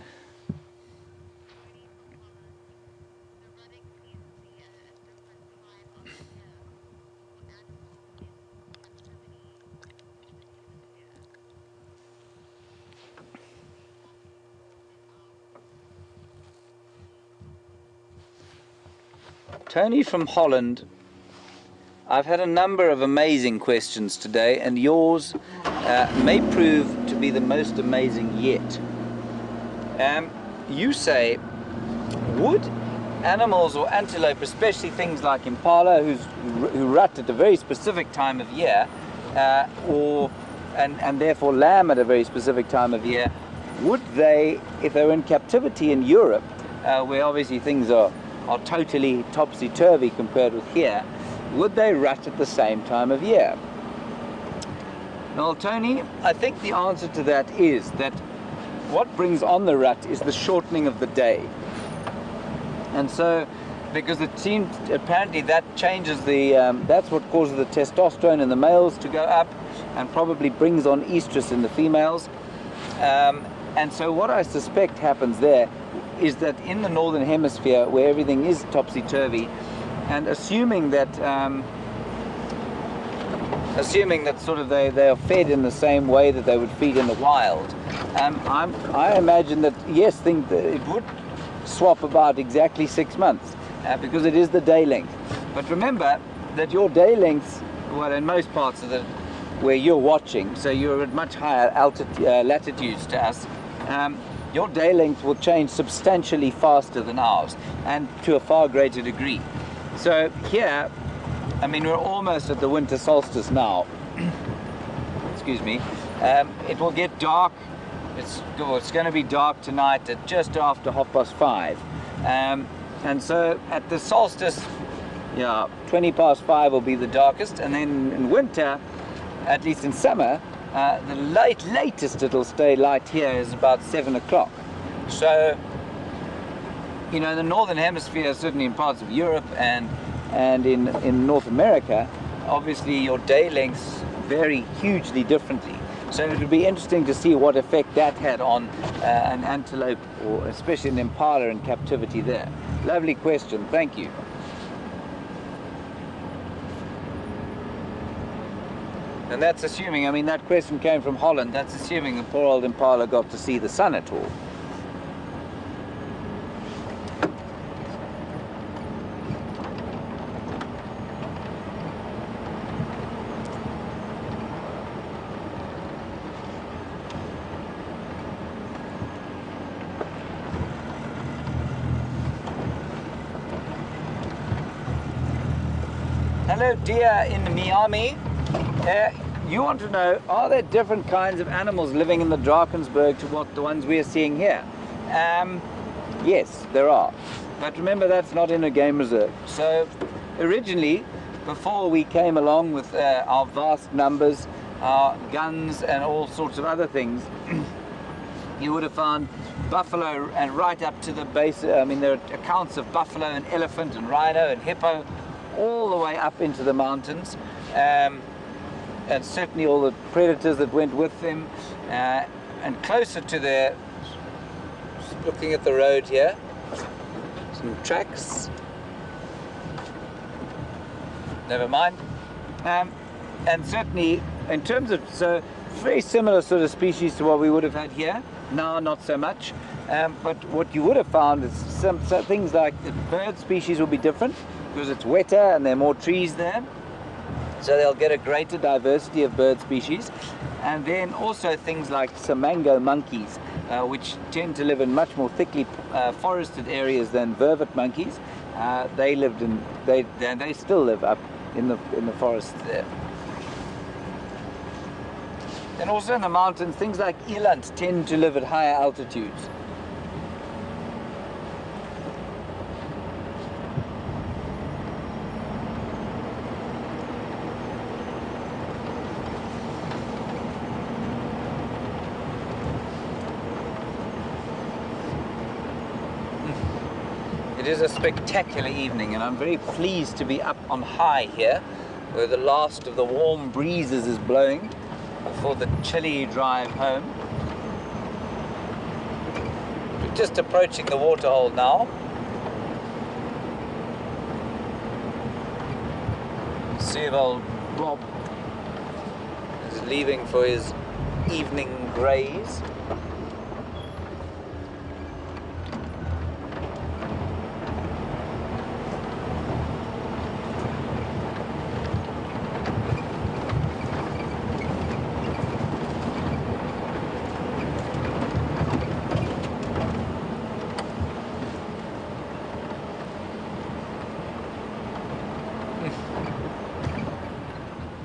Tony from Holland, I've had a number of amazing questions today, and yours may prove to be the most amazing yet. You say, would animals or antelope, especially things like impala, who rut at a very specific time of year, and therefore lamb at a very specific time of year, would they, if they were in captivity in Europe, where obviously things are totally topsy-turvy compared with here, would they rut at the same time of year? Well, Tony, I think the answer to that is that what brings on the rut is the shortening of the day. And so, because it seems apparently that changes the, that's what causes the testosterone in the males to go up and probably brings on estrus in the females. And so what I suspect happens there is that in the northern hemisphere, where everything is topsy-turvy, and assuming that sort of they are fed in the same way that they would feed in the wild, I imagine that yes, think that it would swap about exactly 6 months because it is the day length. But remember that your day lengths, well, in most parts of where you're watching, so you're at much higher latitudes to us, your day length will change substantially faster than ours, and to a far greater degree. So here, I mean, we're almost at the winter solstice now. Excuse me. It will get dark. It's going to be dark tonight at just after 5:30. And so at the solstice, yeah, 5:20 will be the darkest, and then in winter, at least in summer, the latest it'll stay light here is about 7 o'clock. So you know, in the northern hemisphere, certainly in parts of Europe and in North America, obviously your day lengths vary hugely differently. So it would be interesting to see what effect that had on an antelope, or especially an impala in captivity there. Lovely question, thank you. And that's assuming, I mean, that question came from Holland, that's assuming the poor old impala got to see the sun at all. Hello dear in Miami. You want to know, are there different kinds of animals living in the Drakensberg to what the ones we're seeing here? Yes, there are. But remember, that's not in a game reserve. So originally, before we came along with our vast numbers, our guns and all sorts of other things, you would have found buffalo and right up to the base. I mean, there are accounts of buffalo and elephant and rhino and hippo all the way up into the mountains, and certainly all the predators that went with them, and closer to there, just looking at the road here, some tracks, never mind, and certainly in terms of, so very similar sort of species to what we would have had here, now not so much, but what you would have found is some things like the bird species will be different, because it's wetter and there are more trees there, so they'll get a greater diversity of bird species. And then also things like samango monkeys, which tend to live in much more thickly forested areas than vervet monkeys. They still live up in the forests there. And also in the mountains, things like eland tend to live at higher altitudes. It is a spectacular evening, and I'm very pleased to be up on high here, where the last of the warm breezes is blowing before the chilly drive home. We're just approaching the waterhole now. See if old Bob is leaving for his evening graze.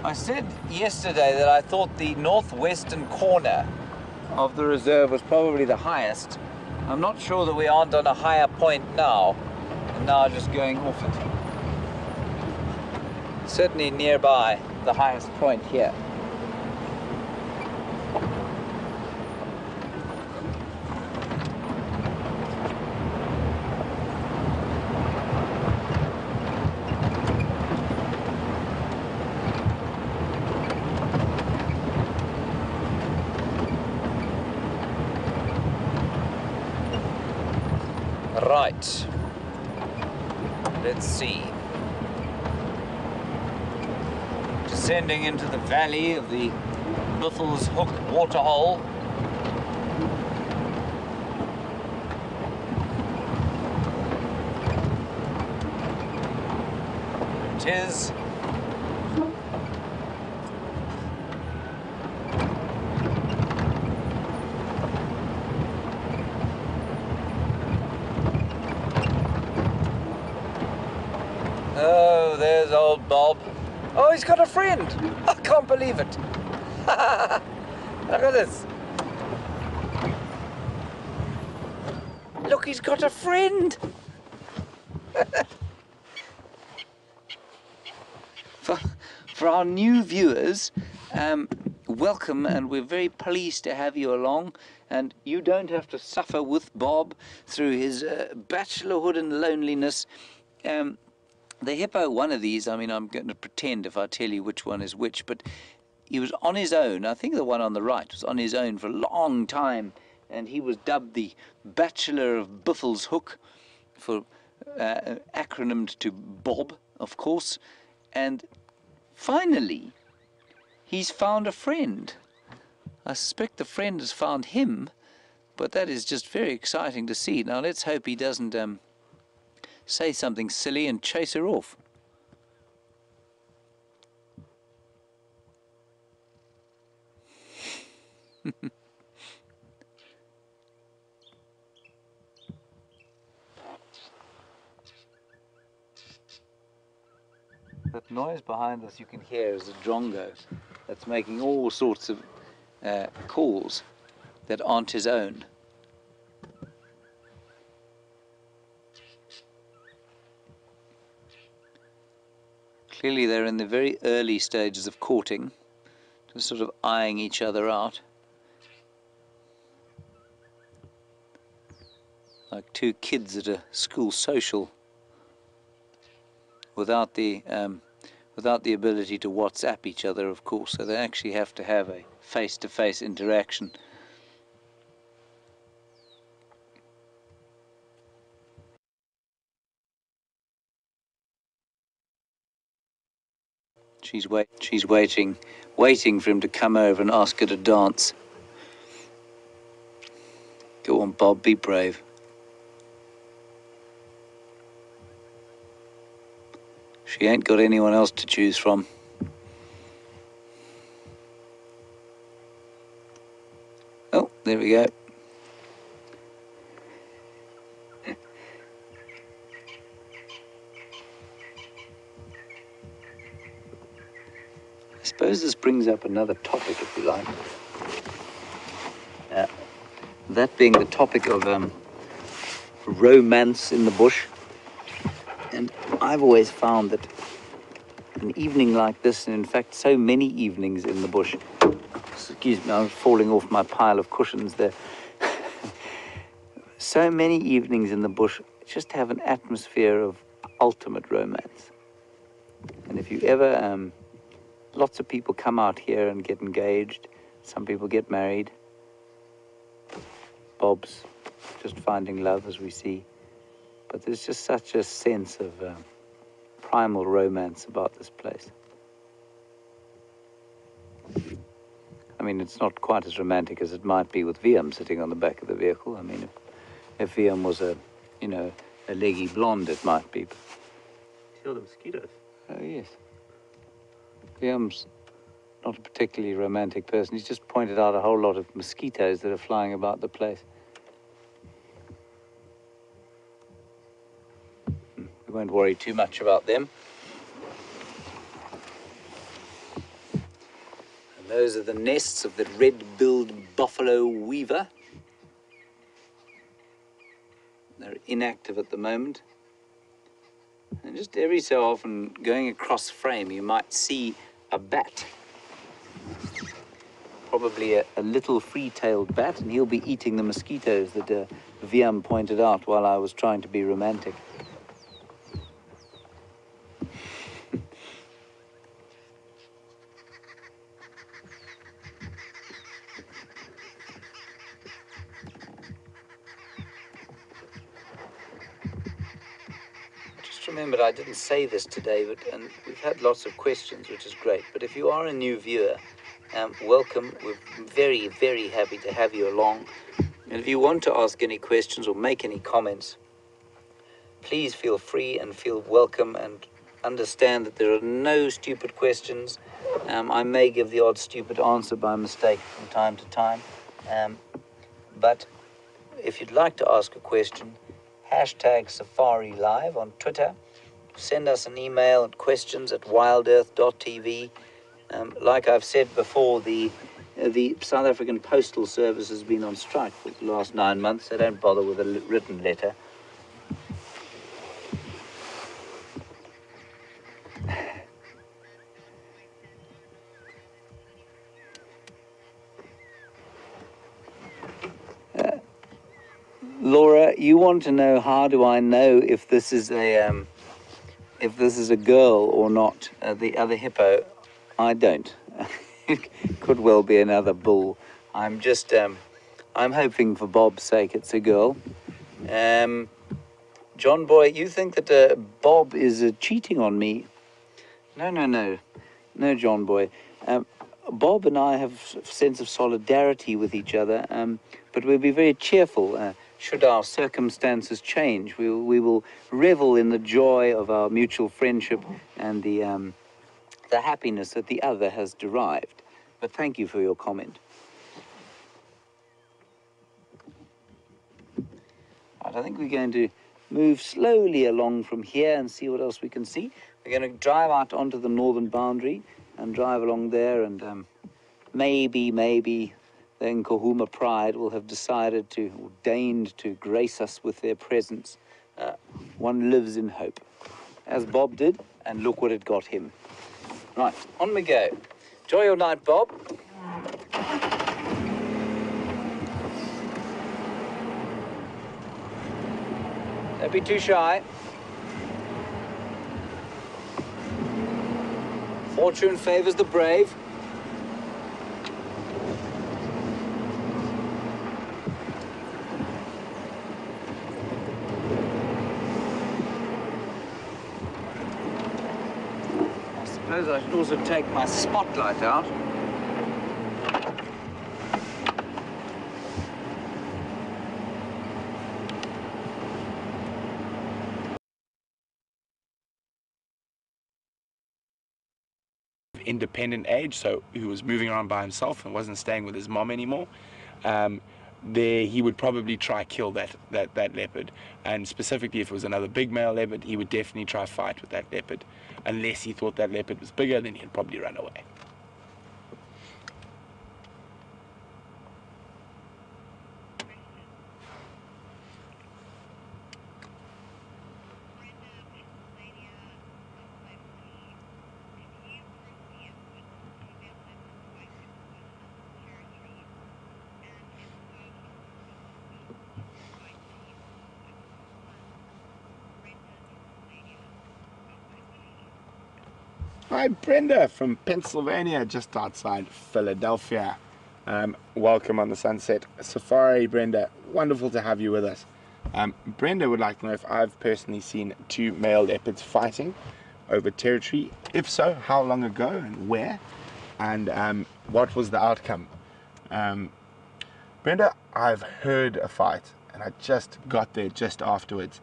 I said yesterday that I thought the northwestern corner of the reserve was probably the highest. I'm not sure that we aren't on a higher point now, and now just going off it. Certainly nearby the highest point here. Right, let's see. Descending into the valley of the Buthel's Hook waterhole. It is. Oh, there's old Bob. Oh, he's got a friend. I can't believe it. Look at this. Look, he's got a friend. For our new viewers, welcome, and we're very pleased to have you along. And you don't have to suffer with Bob through his bachelorhood and loneliness. The hippo, one of these, I mean, I'm going to pretend if I tell you which one is which, but he was on his own. I think the one on the right was on his own for a long time, and he was dubbed the Bachelor of Buffels Hook, for acronymed to Bob, of course. And finally, he's found a friend. I suspect the friend has found him, but that is just very exciting to see. Now let's hope he doesn't say something silly and chase her off. That noise behind us you can hear is a drongo that's making all sorts of calls that aren't his own. Clearly they're in the very early stages of courting, just sort of eyeing each other out. Like two kids at a school social without the ability to WhatsApp each other, of course, so they actually have to have a face-to-face interaction. She's waiting for him to come over and ask her to dance. Go on, Bob, be brave. She ain't got anyone else to choose from. Oh, there we go. I suppose this brings up another topic, if you like. That being the topic of romance in the bush. And I've always found that an evening like this, and in fact so many evenings in the bush, excuse me, I'm falling off my pile of cushions there. So many evenings in the bush just have an atmosphere of ultimate romance. And if you ever, lots of people come out here and get engaged. Some people get married. Bob's just finding love, as we see. But there's just such a sense of primal romance about this place. I mean, it's not quite as romantic as it might be with VM sitting on the back of the vehicle. I mean, if VM was a leggy blonde, it might be. See the mosquitoes? Oh, yes. VM's not a particularly romantic person. He's just pointed out a whole lot of mosquitoes that are flying about the place. We won't worry too much about them. And those are the nests of the red-billed buffalo weaver. They're inactive at the moment. And just every so often, going across frame, you might see a bat. Probably a little free-tailed bat, and he'll be eating the mosquitoes that VM pointed out while I was trying to be romantic. Remember, I didn't say this today, and we've had lots of questions, which is great. But if you are a new viewer, welcome. We're very, very happy to have you along. And if you want to ask any questions or make any comments, please feel free and feel welcome, and understand that there are no stupid questions. I may give the odd stupid answer by mistake from time to time. But if you'd like to ask a question, hashtag Safari Live on Twitter. Send us an email at questions@wildearth.tv. Like I've said before, the South African Postal Service has been on strike for the last 9 months. They don't bother with a written letter. You want to know how do I know if this is a girl or not? The other hippo, I don't. It could well be another bull. I'm just I'm hoping for Bob's sake it's a girl. John boy, you think that Bob is cheating on me? No, John boy. Bob and I have a sense of solidarity with each other, but we'll be very cheerful should our circumstances change. We will revel in the joy of our mutual friendship and the happiness that the other has derived. But thank you for your comment. Right, I think we're going to move slowly along from here and see what else we can see. We're going to drive out onto the northern boundary and drive along there, and maybe the Nkohuma Pride will have decided to, or deigned to grace us with their presence. One lives in hope, as Bob did, and look what it got him. Right, on we go. Enjoy your night, Bob. Don't be too shy. Fortune favors the brave. I suppose I should also take my spotlight out. Independent age, so who was moving around by himself and wasn't staying with his mom anymore, there he would probably try kill that leopard, and specifically if it was another big male leopard, he would definitely try fight with that leopard. Unless he thought that leopard was bigger, then he'd probably run away. Hi, Brenda from Pennsylvania, just outside Philadelphia. Welcome on the Sunset Safari, Brenda. Wonderful to have you with us. Brenda would like to know if I've personally seen two male leopards fighting over territory. If so, how long ago and where? And what was the outcome? Brenda, I've heard a fight, and I just got there just afterwards.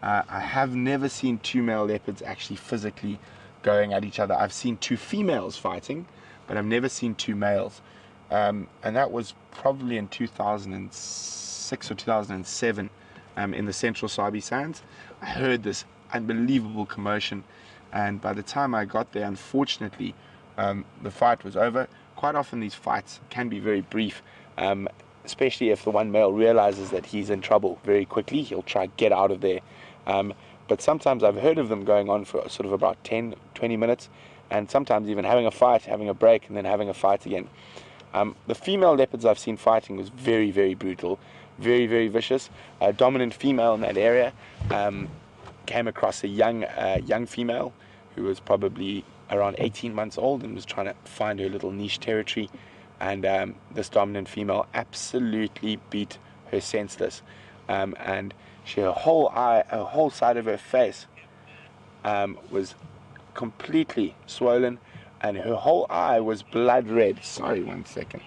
I have never seen two male leopards actually physically going at each other. I've seen two females fighting, but I've never seen two males. And that was probably in 2006 or 2007 in the Central Sabi Sands. I heard this unbelievable commotion, and by the time I got there, unfortunately, the fight was over. Quite often these fights can be very brief, especially if the one male realizes that he's in trouble very quickly. He'll try to get out of there. But sometimes I've heard of them going on for sort of about 10, 20 minutes, and sometimes even having a fight, having a break, and then having a fight again. The female leopards I've seen fighting was very, very brutal, very, very vicious. A dominant female in that area came across a young female who was probably around 18 months old and was trying to find her little niche territory, and this dominant female absolutely beat her senseless, and her whole side of her face was completely swollen, and her whole eye was blood red. Sorry, 1 second.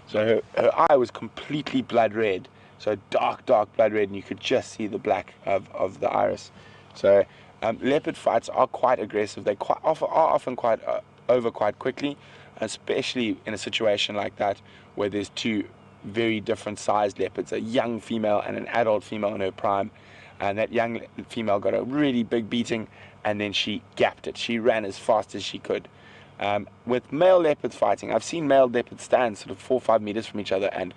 So her eye was completely blood red, so dark blood red, and you could just see the black of the iris. So leopard fights are quite aggressive. They are often quite over quite quickly, especially in a situation like that where there's two very different sized leopards, a young female and an adult female in her prime, and that young female got a really big beating, and then she gapped it. She ran as fast as she could. With male leopards fighting, I've seen male leopards stand sort of 4 or 5 meters from each other and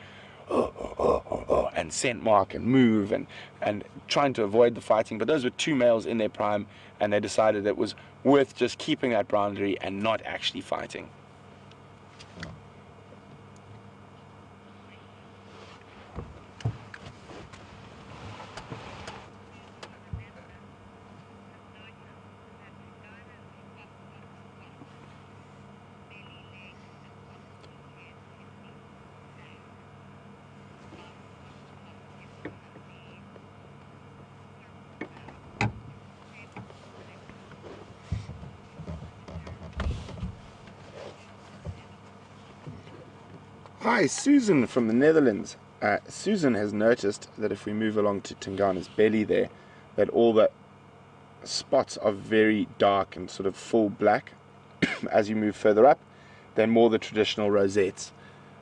scent mark and move and trying to avoid the fighting, but those were two males in their prime, and they decided it was worth just keeping that boundary and not actually fighting. Hi, Susan from the Netherlands. Susan has noticed that if we move along to Tingana's belly there, that all the spots are very dark and sort of full black. As you move further up, they're more the traditional rosettes.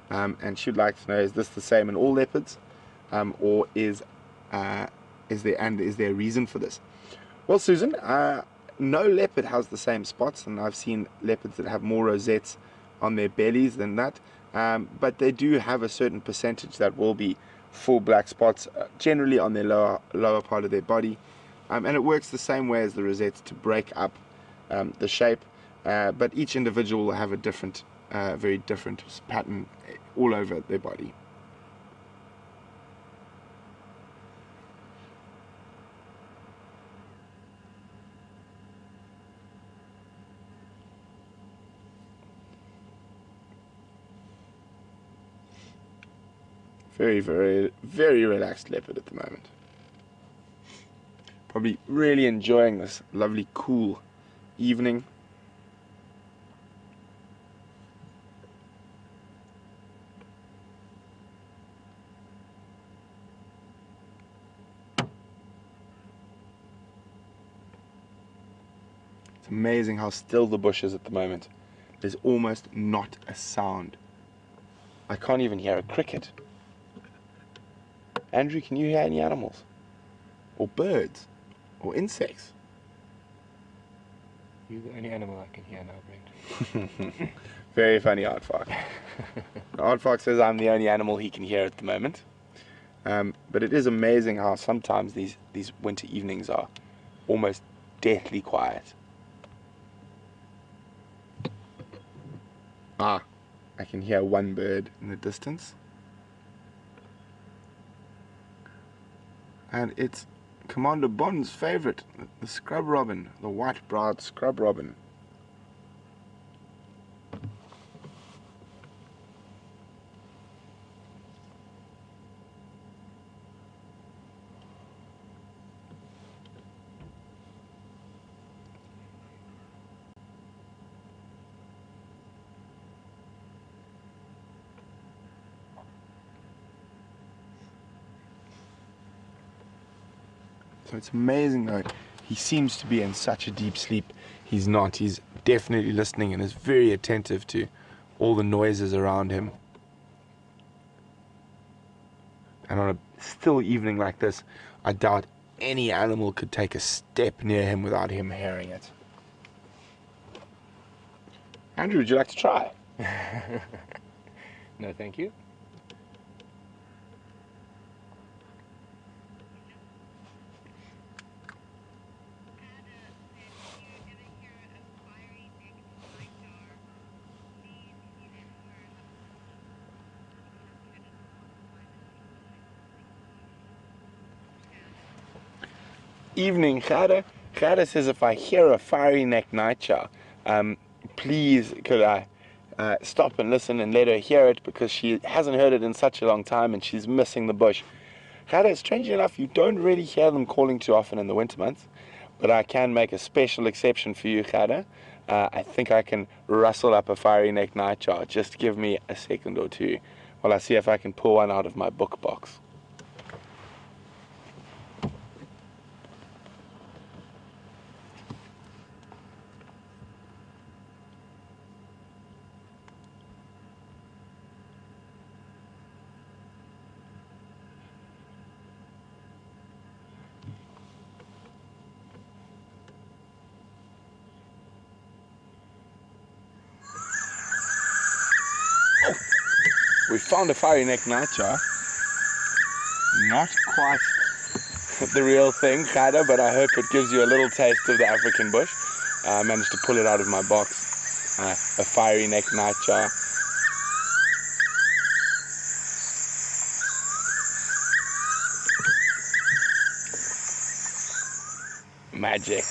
And she'd like to know, is this the same in all leopards, or is there a reason for this? Well, Susan, no leopard has the same spots, and I've seen leopards that have more rosettes on their bellies than that, but they do have a certain percentage that will be full black spots, generally on their lower part of their body, and it works the same way as the rosettes to break up the shape, but each individual will have a different, very different pattern all over their body. Very, very, very relaxed leopard at the moment. Probably really enjoying this lovely, cool evening. It's amazing how still the bush is at the moment. There's almost not a sound. I can't even hear a cricket. Andrew, can you hear any animals? Or birds? Or insects? You're the only animal I can hear now, Brent. Very funny, Aardvark. Aardvark says I'm the only animal he can hear at the moment. But it is amazing how sometimes these winter evenings are almost deathly quiet. Ah, I can hear one bird in the distance. And it's Commander Bond's favorite, the scrub robin, the white-browed scrub robin. So it's amazing though, he seems to be in such a deep sleep. He's not, he's definitely listening and is very attentive to all the noises around him. And on a still evening like this, I doubt any animal could take a step near him without him hearing it. Andrew, would you like to try? No, thank you. Evening, Gerda. Gerda says if I hear a fiery-necked nightjar, please could I stop and listen and let her hear it, because she hasn't heard it in such a long time and she's missing the bush. Gerda, strangely enough, you don't really hear them calling too often in the winter months, but I can make a special exception for you, Gerda. I think I can rustle up a fiery-necked nightjar. Just give me a second or two while I see if I can pull one out of my book box. We found a fiery-necked nightjar. Not quite the real thing, Gerda, but I hope it gives you a little taste of the African bush. I managed to pull it out of my box. A fiery-necked nightjar. Magic.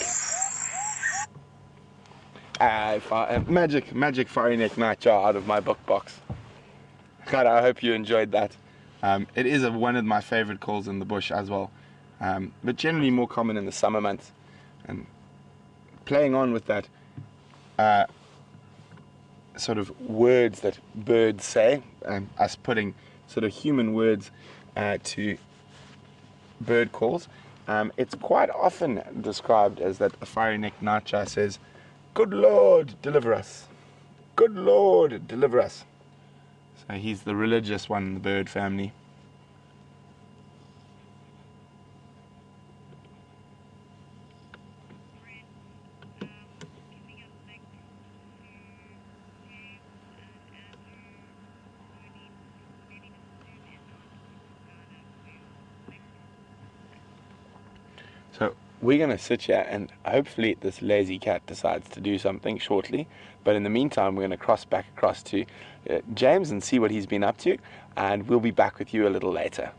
Magic fiery-necked nightjar out of my book box. Gerda, I hope you enjoyed that. It is one of my favorite calls in the bush as well, but generally more common in the summer months. And playing on with that sort of words that birds say, us putting sort of human words to bird calls. It's quite often described as that a fiery-necked nightjar says, "Good Lord, deliver us. Good Lord, deliver us." So he's the religious one in the bird family. So we're going to sit here and hopefully this lazy cat decides to do something shortly. But in the meantime, we're going to cross back across to James and see what he's been up to. And we'll be back with you a little later.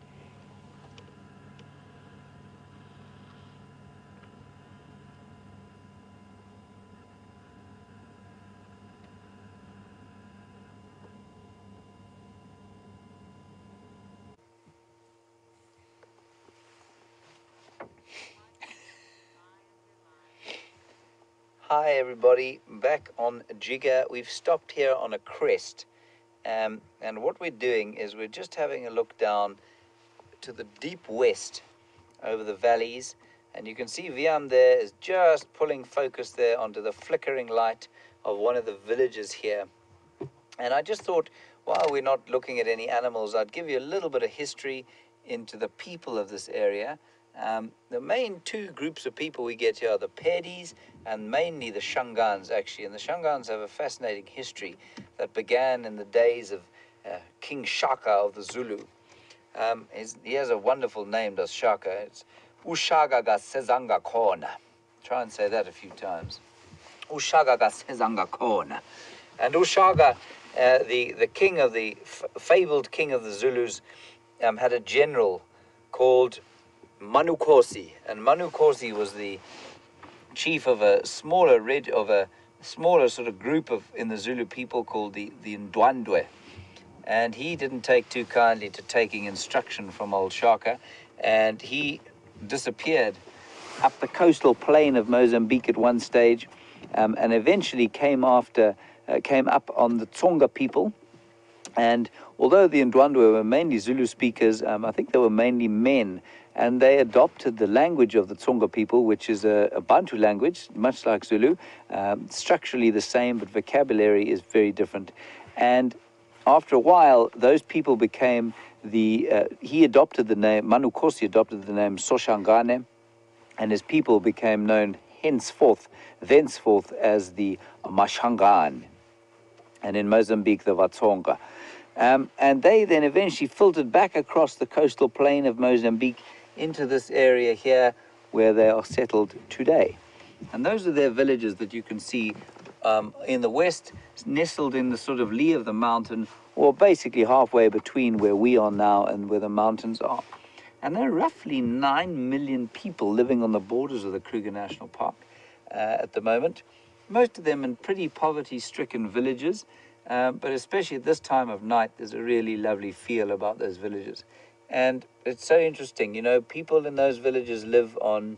Hi everybody, back on Jigger. We've stopped here on a crest, and what we're doing is we're just having a look down to the deep west over the valleys, and you can see Viam there is just pulling focus there onto the flickering light of one of the villages here. And I just thought, while we're not looking at any animals, I'd give you a little bit of history into the people of this area. The main two groups of people we get here are the Pedis and mainly the Shangans, actually. And the Shangans have a fascinating history that began in the days of King Shaka of the Zulu. He has a wonderful name, does Shaka. It's Ushaga ga Sezanga Kona. Try and say that a few times. Ushaga ga Sezanga Kona. And Ushaga, the king of the fabled king of the Zulus, had a general called Manukosi, and Manukosi was the chief of a smaller sort of group in the Zulu people called the Ndwandwe, and he didn't take too kindly to taking instruction from old Shaka, and he disappeared up the coastal plain of Mozambique at one stage, and eventually came up on the Tsonga people. And although the Ndwandwe were mainly Zulu speakers, I think they were mainly men, and they adopted the language of the Tsonga people, which is a Bantu language, much like Zulu, structurally the same, but vocabulary is very different. And after a while, those people became he adopted the name, Manukosi adopted the name Soshangane, and his people became known thenceforth as the Mashangan, and in Mozambique, the Vatsonga. And they then eventually filtered back across the coastal plain of Mozambique into this area here where they are settled today. And those are their villages that you can see in the west, nestled in the sort of lee of the mountain, or basically halfway between where we are now and where the mountains are. And there are roughly 9 million people living on the borders of the Kruger National Park at the moment. Most of them in pretty poverty-stricken villages, but especially at this time of night, there's a really lovely feel about those villages. And it's so interesting, you know, people in those villages live on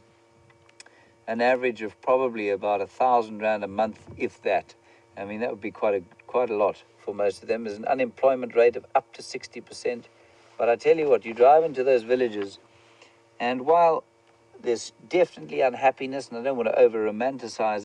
an average of probably about 1,000 rand a month, if that. I mean, that would be quite a lot for most of them. There's an unemployment rate of up to 60%. But I tell you what, you drive into those villages, and while there's definitely unhappiness, and I don't want to over-romanticize